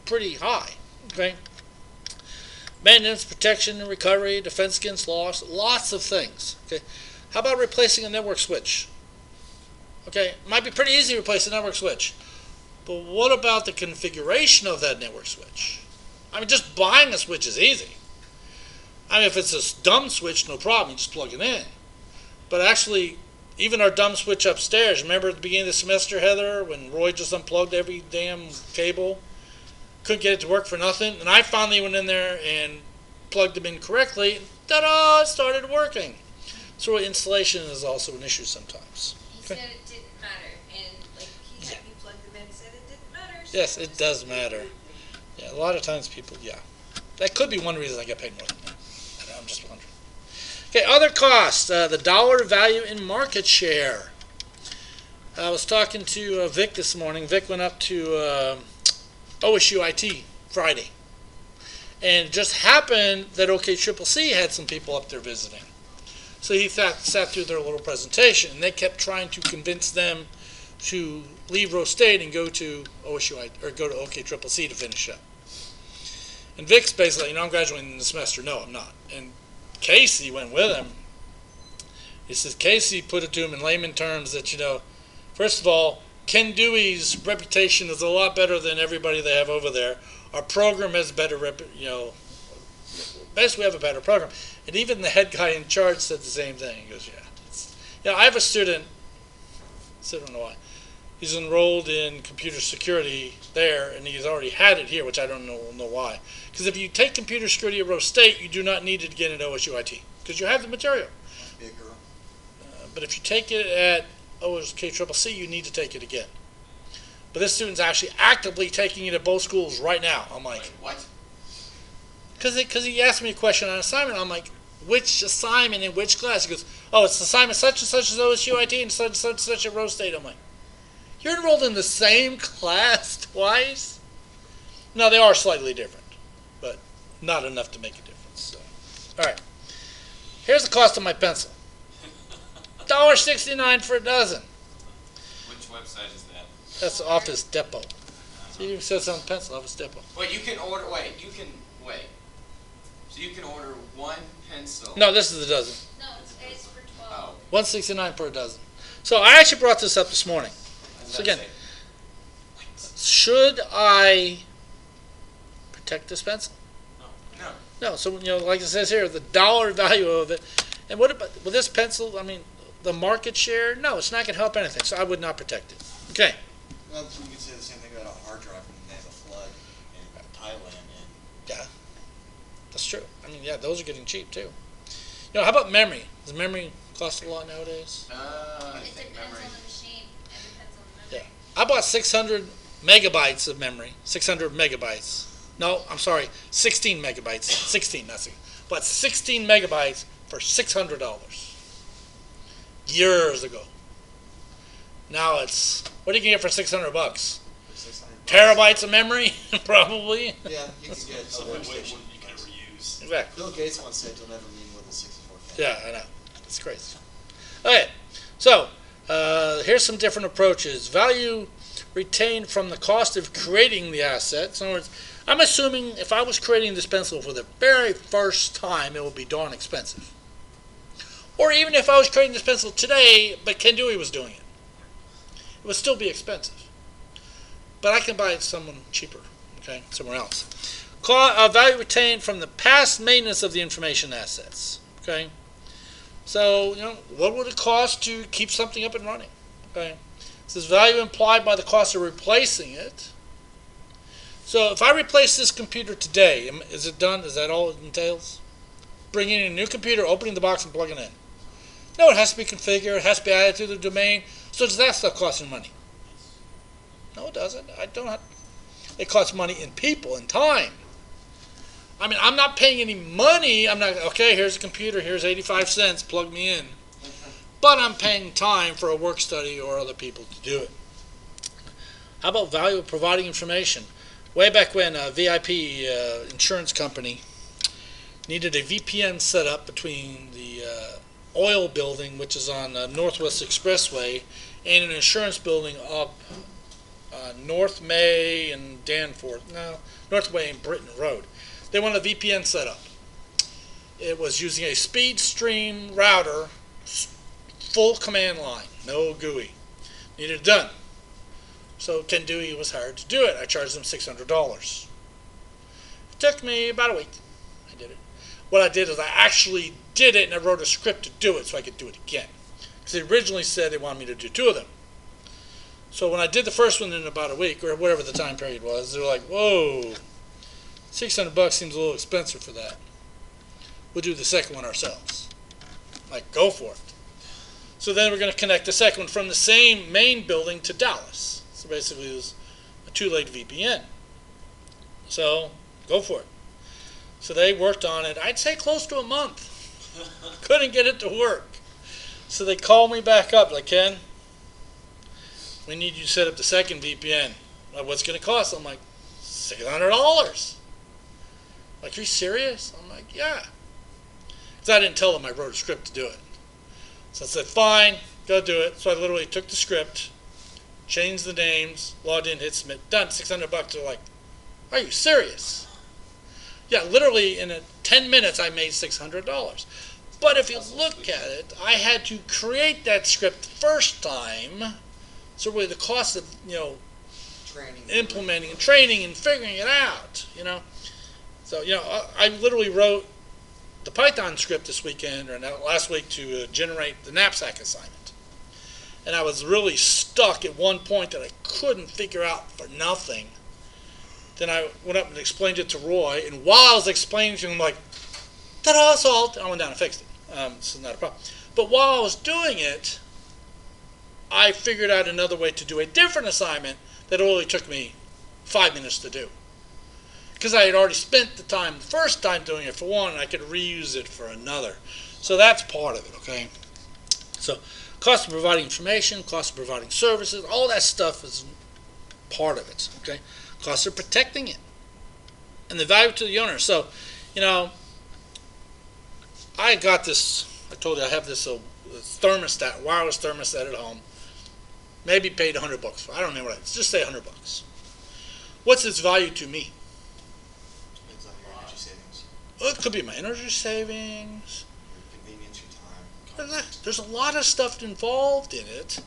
pretty high, okay? Maintenance, protection, and recovery, defense against loss, lots of things, okay? How about replacing a network switch? Okay, it might be pretty easy to replace a network switch. But what about the configuration of that network switch? I mean, just buying a switch is easy. I mean, if it's a dumb switch, no problem, you just plug it in. But actually, even our dumb switch upstairs, remember at the beginning of the semester, Heather, when Roy just unplugged every damn cable? Couldn't get it to work for nothing. And I finally went in there and plugged them in correctly. Ta-da! It started working. So installation is also an issue sometimes. He said it didn't matter, and he had me plug them in and said it didn't matter. So Yes, it does matter. Yeah, a lot of times people, that could be one reason I get paid more than that. I'm just wondering. Okay, other costs. The dollar value in market share. I was talking to Vic this morning. Vic went up to OSU IT Friday. And it just happened that OKCCC had some people up there visiting. So he sat through their little presentation, and they kept trying to convince them to leave Rose State and go to OSU or go to OKCCC to finish up. And Vic's basically, I'm graduating in the semester. No, I'm not. And Casey went with him. He says Casey put it to him in layman terms that, first of all, Ken Dewey's reputation is a lot better than everybody they have over there. Our program has better, basically we have a better program. And even the head guy in charge said the same thing. He goes, I have a student, I don't know why, he's enrolled in computer security there, and he's already had it here, which I don't know why. Because if you take computer security at Rose State, you do not need it again at OSU IT, because you have the material. Bigger. But if you take it at OKCCC, you need to take it again. But this student's actually actively taking it at both schools right now. I'm like, Wait, what? because he asked me a question on assignment. I'm like, which assignment in which class? He goes, it's assignment such and such as OSU IT and such at Rose State. I'm like, you're enrolled in the same class twice? No, they are slightly different, but not enough to make a difference. So, all right, here's the cost of my pencil. $1.69 for a dozen. Which website is that? That's Office Depot. So you says on pencil, Office Depot. Wait, you can order. So you can order one pencil. No, this is a dozen. No, it's for 12. Oh. $1.69 per dozen. So I actually brought this up this morning. So again, should I protect this pencil? No. No. So like it says here, the dollar value of it. And what about with this pencil? I mean, the market share? No, it's not going to help anything. So I would not protect it. Okay. Well, you could say the same thing about a hard drive when they have a flood in Thailand. Yeah, that's true. I mean, yeah, those are getting cheap too. How about memory? Does memory cost a lot nowadays? I It think depends memory. on the machine. It depends on the memory. Yeah. I bought 600 megabytes of memory. 600 megabytes. No, I'm sorry, 16 megabytes. 16, not 16. But 16 megabytes for $600 years ago. Now it's, what do you get for $600? $600. Terabytes of memory, probably. Yeah, you can get a Something workstation. you can never use. Exactly. Bill Gates once said you'll never need more than 64K. Yeah, I know. It's crazy. Okay, so here's some different approaches. Value retained from the cost of creating the asset. In other words, I'm assuming if I was creating this pencil for the very first time, it would be darn expensive. Or even if I was creating this pencil today, but Ken Dewey was doing it, it would still be expensive. But I can buy it someone cheaper, somewhere else. Value retained from the past maintenance of the information assets, So, what would it cost to keep something up and running, This is value implied by the cost of replacing it. So if I replace this computer today, is it done? Is that all it entails? Bringing in a new computer, opening the box, and plugging it in. No, it has to be configured. It has to be added to the domain. So does that stuff cost you money? No, it doesn't. It costs money in people and time. I mean, I'm not paying any money. I'm not, here's a computer. Here's 85 cents. Plug me in. But I'm paying time for a work study or other people to do it. How about value of providing information? Way back when a VIP insurance company needed a VPN set up between the oil building, which is on Northwest Expressway, and an insurance building up North May and Danforth. No, North May and Britain Road. They wanted a VPN set up. It was using a speed stream router, full command line, no GUI. Needed it done. So Ken Dewey was hired to do it. I charged him $600. It took me about a week. I did it. What I did is I actually did it, and I wrote a script to do it so I could do it again. Because they originally said they wanted me to do 2 of them. So when I did the first one in about a week, or whatever the time period was, they were like, whoa, $600 seems a little expensive for that. We'll do the second one ourselves. Like, go for it. So then we're going to connect the second one from the same main building to Dallas. So basically it was a 2-leg VPN. So go for it. So they worked on it, I'd say close to a month. Couldn't get it to work. So they called me back up, like, Ken, we need you to set up the second VPN. What's going to cost? I'm like, $600. Like, are you serious? I'm like, yeah. Because I didn't tell them I wrote a script to do it. So I said, fine, go do it. So I literally took the script, changed the names, logged in, hit submit, done, $600. They're like, are you serious? Yeah, literally in 10 minutes I made $600. But if you look at it, I had to create that script the first time. So really the cost of, Training. implementing and training and figuring it out, So, I literally wrote the Python script this weekend or last week to generate the knapsack assignment. And I was really stuck at one point that I couldn't figure out for nothing. Then I went up and explained it to Roy, and while I was explaining to him, like, ta-da, solved, I went down and fixed it. This is not a problem. But while I was doing it, I figured out another way to do a different assignment that only took me 5 minutes to do. Because I had already spent the time the first time doing it for one, and I could reuse it for another. So that's part of it, okay? So cost of providing information, cost of providing services, all that stuff is part of it, okay? Cost of protecting it, and the value to the owner. So, I got this, I told you I have this thermostat, wireless thermostat at home. Maybe paid $100 for. I don't remember what it is. Just say $100. What's its value to me? Depends on your energy savings, Well, it could be my energy savings. your convenience, your time. There's a lot of stuff involved in it.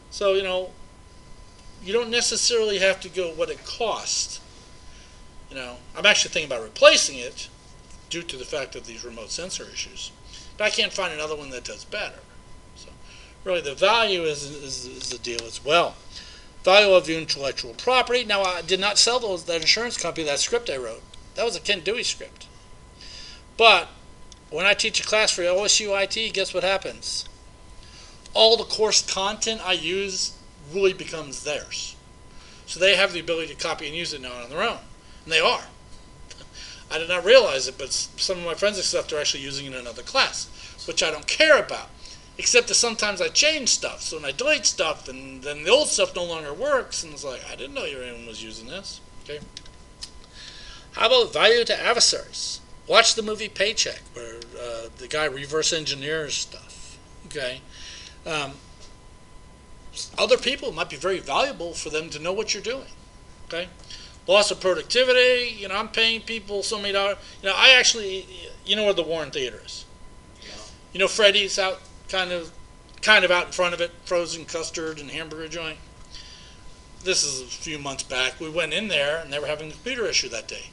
So, you don't necessarily have to go what it costs. I'm actually thinking about replacing it due to the fact of these remote sensor issues. But I can't find another one that does better. So really the value is the deal as well. Value of the intellectual property. Now I did not sell that insurance company that script I wrote. That was a Ken Dewey script. But when I teach a class for OSU IT, guess what happens? All the course content I use really becomes theirs. So they have the ability to copy and use it now on their own. And they are. I did not realize it, but some of my friends and stuff, they're actually using it in another class, which I don't care about. Except that sometimes I change stuff. So when I delete stuff, and then the old stuff no longer works, and it's like, I didn't know anyone was using this. Okay. How about value to adversaries? Watch the movie Paycheck, where the guy reverse engineers stuff. Okay. Other people, it might be very valuable for them to know what you're doing. Okay. Loss of productivity. I'm paying people so many dollars. I actually, where the Warren Theater is. Freddy's out, kind of out in front of it, frozen custard and hamburger joint. This is a few months back. We went in there, and they were having a computer issue that day.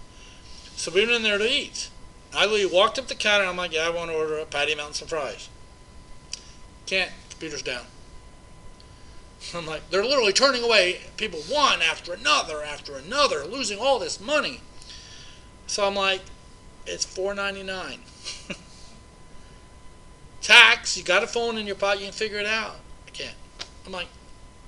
So we went in there to eat. I literally walked up the counter, and I'm like, yeah, I want to order a patty melt and some fries. Can't. Computer's down. I'm like, they're literally turning away people one after another, losing all this money. So I'm like, it's $4.99. Tax, you got a phone in your pocket, you can figure it out. I can't. I'm like,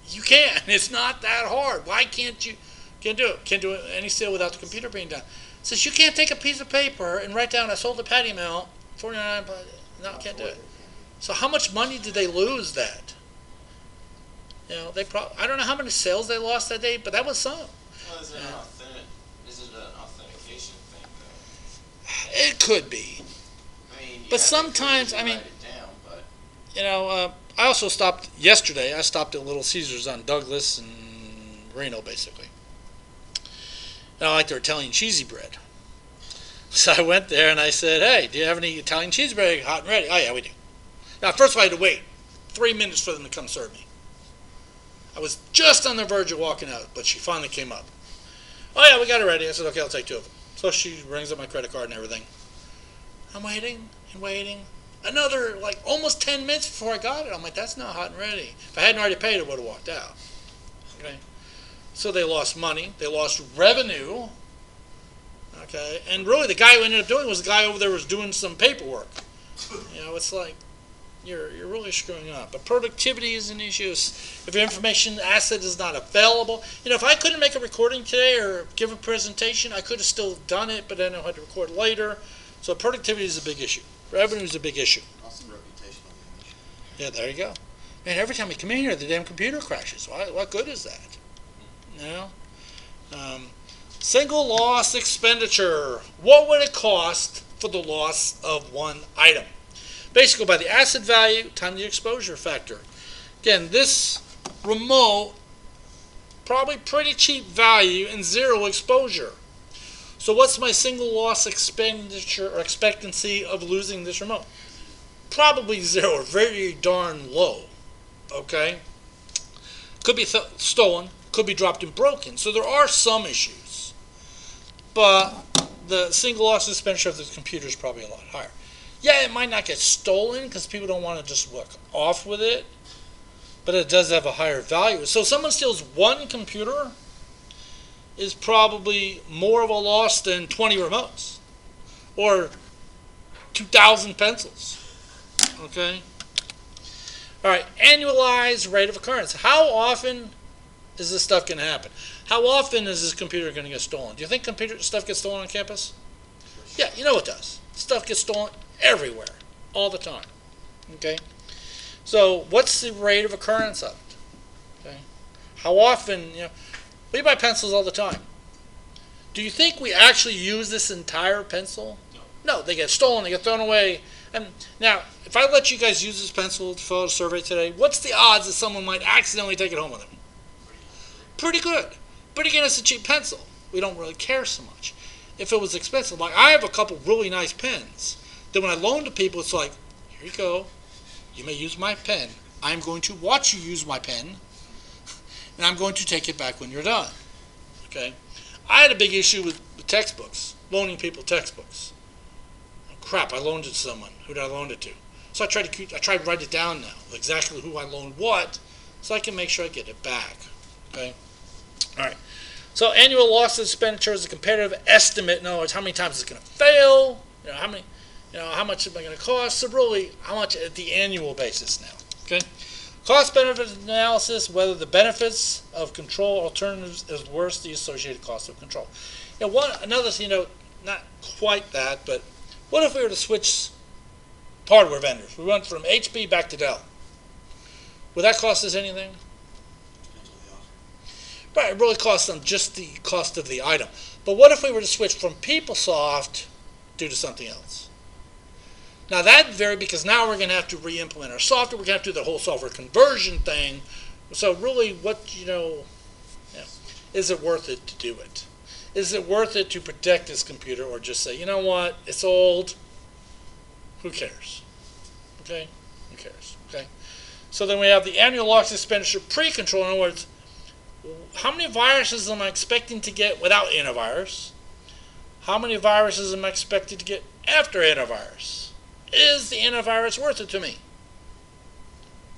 you can. It's not that hard. Why can't you? Can't do it. Can't do any sale without the computer being done. It says you can't take a piece of paper and write down, I sold a patty melt, $4.99. No, can't do it. So how much money did they lose that? I don't know how many sales they lost that day, but that was some. Well, is it an authentication thing, though? It could be. But sometimes, write it down, but I also stopped yesterday. I stopped at Little Caesars on Douglas and Reno, basically. And I like their Italian cheesy bread. So I went there and I said, hey, do you have any Italian cheese bread hot and ready? Oh, yeah, we do. Now, first of all, I had to wait 3 minutes for them to come serve me. I was just on the verge of walking out, but she finally came up. Oh, yeah, we got it ready. I said, okay, I'll take 2 of them. So she rings up my credit card and everything. I'm waiting and waiting. Another, almost 10 minutes before I got it. I'm like, that's not hot and ready. If I hadn't already paid, I would have walked out. Okay. So they lost money. They lost revenue. Okay. And really, the guy who ended up doing it was the guy over there who was doing some paperwork. It's like, you're really screwing up. But productivity is an issue. If your information asset is not available. If I couldn't make a recording today or give a presentation, I could have still done it, but then I had to record later. So productivity is a big issue. Revenue is a big issue. Also reputational damage. Yeah, there you go. Man, every time we come in here, the damn computer crashes. What good is that? Single loss expenditure. What would it cost for the loss of one item? Basically by the asset value times the exposure factor. Again, this remote, probably pretty cheap value and zero exposure. So what's my single loss expenditure or expectancy of losing this remote? Probably zero, or very darn low. Okay? Could be stolen, could be dropped and broken. So there are some issues. But the single loss expenditure of the computer is probably a lot higher. Yeah, it might not get stolen because people don't want to just walk off with it, but it does have a higher value. So if someone steals one computer, is probably more of a loss than 20 remotes or 2,000 pencils. Okay? All right, annualized rate of occurrence. How often is this stuff going to happen? How often is this computer going to get stolen? Do you think computer stuff gets stolen on campus? Yeah, you know it does. Stuff gets stolen everywhere, all the time. Okay? So what's the rate of occurrence of it? Okay? How often, we buy pencils all the time. Do you think we actually use this entire pencil? No, they get stolen, they get thrown away. And now, if I let you guys use this pencil to fill out a survey today, what's the odds that someone might accidentally take it home with them? Pretty good. But again, it's a cheap pencil. We don't really care so much. If it was expensive, like I have a couple really nice pens that when I loan to people, it's like, here you go. You may use my pen. I'm going to watch you use my pen, and I'm going to take it back when you're done. Okay? I had a big issue with textbooks, loaning people textbooks. Oh, crap, I loaned it to someone. Who did I loan it to? So I tried to write it down now, exactly who I loaned what, so I can make sure I get it back. Okay? All right. So annual loss expenditure is a comparative estimate. In other words, how many times it's going to fail? How much am I going to cost? So really, how much at the annual basis now? Okay. Cost-benefit analysis, whether the benefits of control alternatives is worth the associated cost of control. Another thing, not quite that, but what if we were to switch hardware vendors? We went from HP back to Dell. Would that cost us anything? Right, it really costs them just the cost of the item. But what if we were to switch from PeopleSoft due to something else? Now that vary because now we're going to have to re-implement our software. We're going to have to do the whole software conversion thing. So really, is it worth it to do it? Is it worth it to protect this computer or just say, you know what, it's old, who cares? Okay, who cares? Okay. So then we have the annual loss expenditure pre-control. In other words, how many viruses am I expecting to get without antivirus? How many viruses am I expected to get after antivirus? Is the antivirus worth it to me?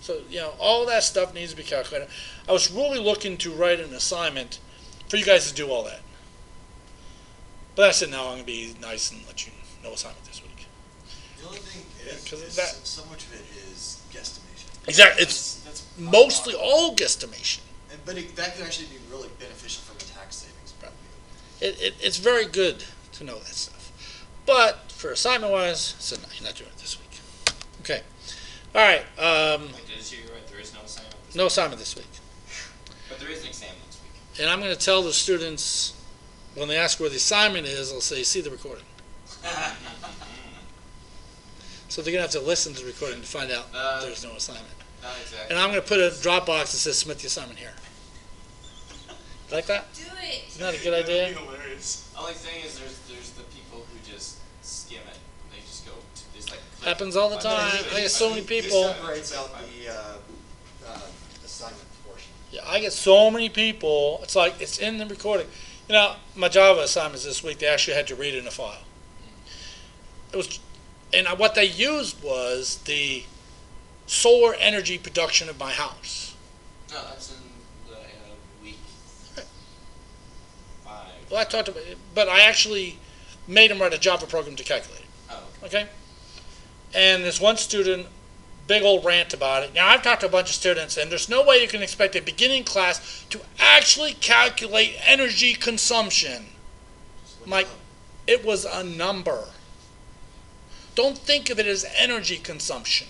So, all that stuff needs to be calculated. I was really looking to write an assignment for you guys to do all that. But I said, no, I'm going to be nice and let you know assignment this week. The only thing so much of it is guesstimation. Exactly. It's mostly all guesstimation. But that could actually be really beneficial from a tax savings point of view. It's very good to know that stuff. But for assignment-wise, so no, you're not doing it this week. Okay. All right. Wait, did you right? There is no assignment this No week? assignment this week. But there is an exam next week. And I'm going to tell the students, when they ask where the assignment is, I'll say, see the recording. So they're going to have to listen to the recording to find out there's no assignment. Not exactly. And I'm going to put a Dropbox that says submit the assignment here. Like that? Do it. Isn't that a good idea? Hilarious. Only thing is, there's the people who just skim it. They just go. Just like click. Happens all the time. I get so many people. He separates out the assignment portion. Yeah, I get so many people. It's like it's in the recording. My Java assignments this week, they actually had to read it in a file. It was, and what they used was the solar energy production of my house. No, that's in the week 5. Well, I talked about it, but I actually made them write a Java program to calculate it. Oh. Okay? And this one student, big old rant about it. Now, I've talked to a bunch of students, and there's no way you can expect a beginning class to actually calculate energy consumption. Mike, it was a number. Don't think of it as energy consumption.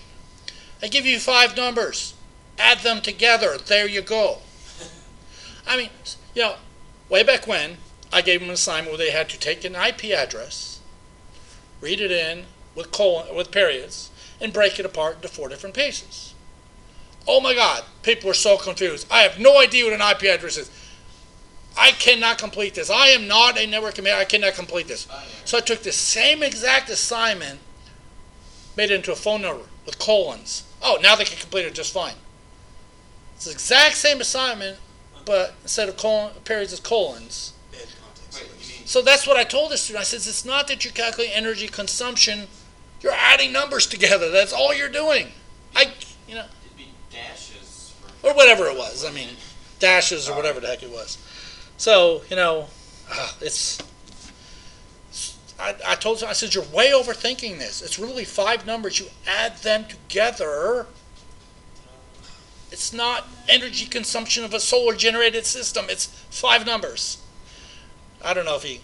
I give you 5 numbers. Add them together. There you go. I mean, way back when, I gave them an assignment where they had to take an IP address, read it in with periods, and break it apart into 4 different pieces. Oh my God, people were so confused. I have no idea what an IP address is. I cannot complete this. I am not a network commander. I cannot complete this. So I took the same exact assignment, made it into a phone number with colons. Oh, now they can complete it just fine. It's the exact same assignment, but instead of periods, it's colons. Bad context. Wait, you mean, So that's what I told the student. I said, it's not that you calculate energy consumption. You're adding numbers together. That's all you're doing. it'd be dashes for. Or whatever it was. I mean, dashes or whatever the heck it was. So, it's. I told him, I said, you're way overthinking this. It's really 5 numbers. You add them together. It's not energy consumption of a solar generated system. It's 5 numbers. I don't know if he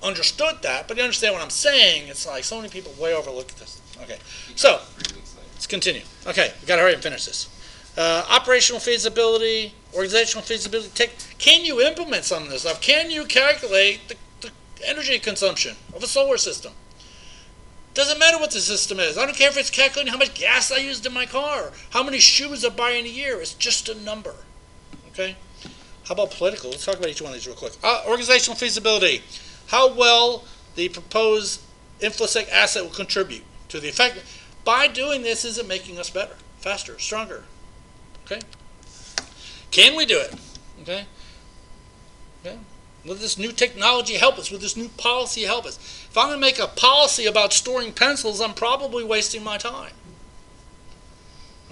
understood that, but you understand what I'm saying. It's like so many people way overlook this. Okay, so 3 weeks later. let's continue. Okay, we got to hurry and finish this. Operational feasibility, organizational feasibility. Can you implement some of this stuff? Can you calculate the energy consumption of a solar system? Doesn't matter what the system is. I don't care if it's calculating how much gas I used in my car, how many shoes I buy in a year. It's just a number. Okay? How about political? Let's talk about each one of these real quick. Organizational feasibility. How well the proposed InfoSec asset will contribute to the effect. By doing this, is it making us better, faster, stronger? Okay? Can we do it? Okay? Will this new technology help us? Will this new policy help us? If I'm going to make a policy about storing pencils, I'm probably wasting my time.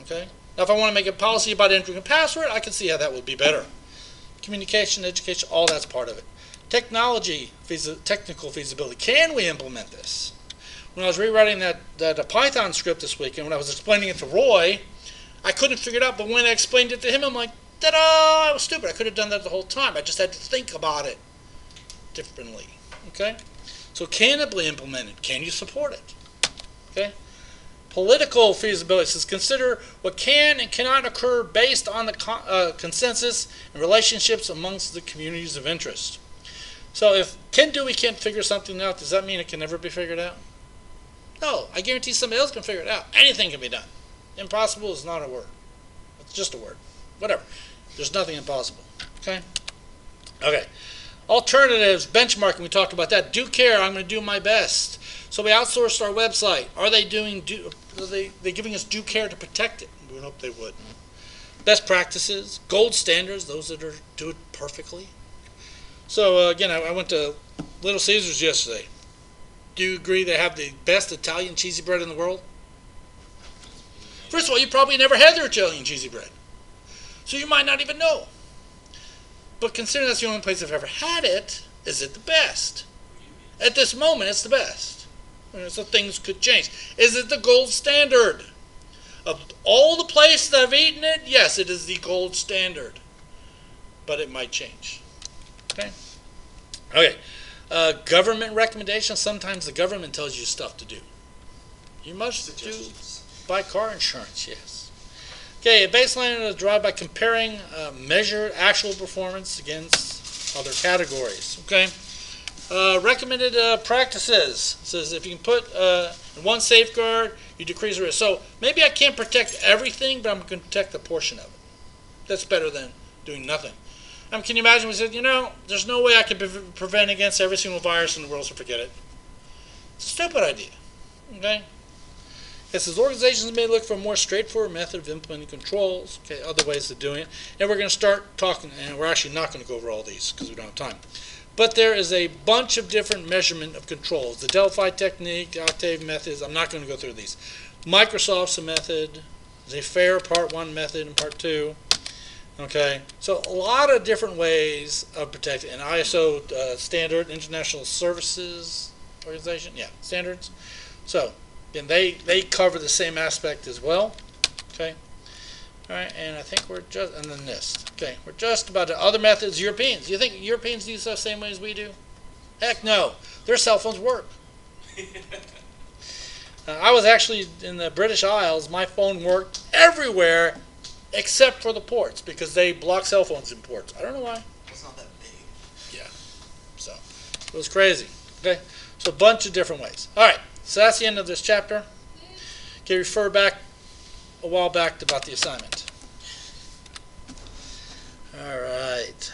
Okay? Now, if I want to make a policy about entering a password, I can see how that would be better. Communication, education, all that's part of it. Technical feasibility. Can we implement this? When I was rewriting that Python script this week, and when I was explaining it to Roy, I couldn't figure it out, but when I explained it to him, I'm like, ta-da! I was stupid. I could have done that the whole time. I just had to think about it differently. Okay? So can it be implemented? Can you support it? Okay? Political feasibility says consider what can and cannot occur based on the consensus and relationships amongst the communities of interest. So if we can't figure something out, does that mean it can never be figured out? No. I guarantee somebody else can figure it out. Anything can be done. Impossible is not a word. It's just a word. Whatever. There's nothing impossible. Okay? Okay. Alternatives, benchmarking, we talked about that. Due care, I'm going to do my best. So we outsourced our website. Are they giving us due care to protect it? We would hope they would. Best practices, gold standards, those that do it perfectly. So again, I went to Little Caesars yesterday. Do you agree they have the best Italian cheesy bread in the world? First of all, you probably never had their Italian cheesy bread. So you might not even know. But considering that's the only place I've ever had it, is it the best? At this moment, it's the best. So things could change. Is it the gold standard? Of all the places that I've eaten it, yes, it is the gold standard. But it might change. Okay? Okay. Government recommendations. Sometimes the government tells you stuff to do. You must buy car insurance, yes. Okay, a baseline is derived by comparing measured actual performance against other categories. Okay, recommended practices says if you can put in one safeguard, you decrease the risk. So maybe I can't protect everything, but I'm going to protect a portion of it. That's better than doing nothing. Can you imagine we said, there's no way I can prevent against every single virus in the world, so forget it. It's a stupid idea. Okay. It says organizations may look for a more straightforward method of implementing controls, okay, other ways of doing it. And we're going to start talking, and we're actually not going to go over all these because we don't have time. But there is a bunch of different measurement of controls. The Delphi technique, Octave methods, I'm not going to go through these. Microsoft's a method. There's a FAIR Part 1 method and Part 2. Okay, so a lot of different ways of protecting. And ISO standard, International Services Organization, standards. So, and they cover the same aspect as well. Okay. All right, and I think we're just, and then this. Okay, we're just about to other methods. Europeans. You think Europeans use the same way as we do? Heck no. Their cell phones work. I was actually in the British Isles. My phone worked everywhere except for the ports because they block cell phones in ports. I don't know why. It's not that big. It was crazy. Okay, so a bunch of different ways. All right, so that's the end of this chapter. Okay, refer back a while back about the assignment. All right.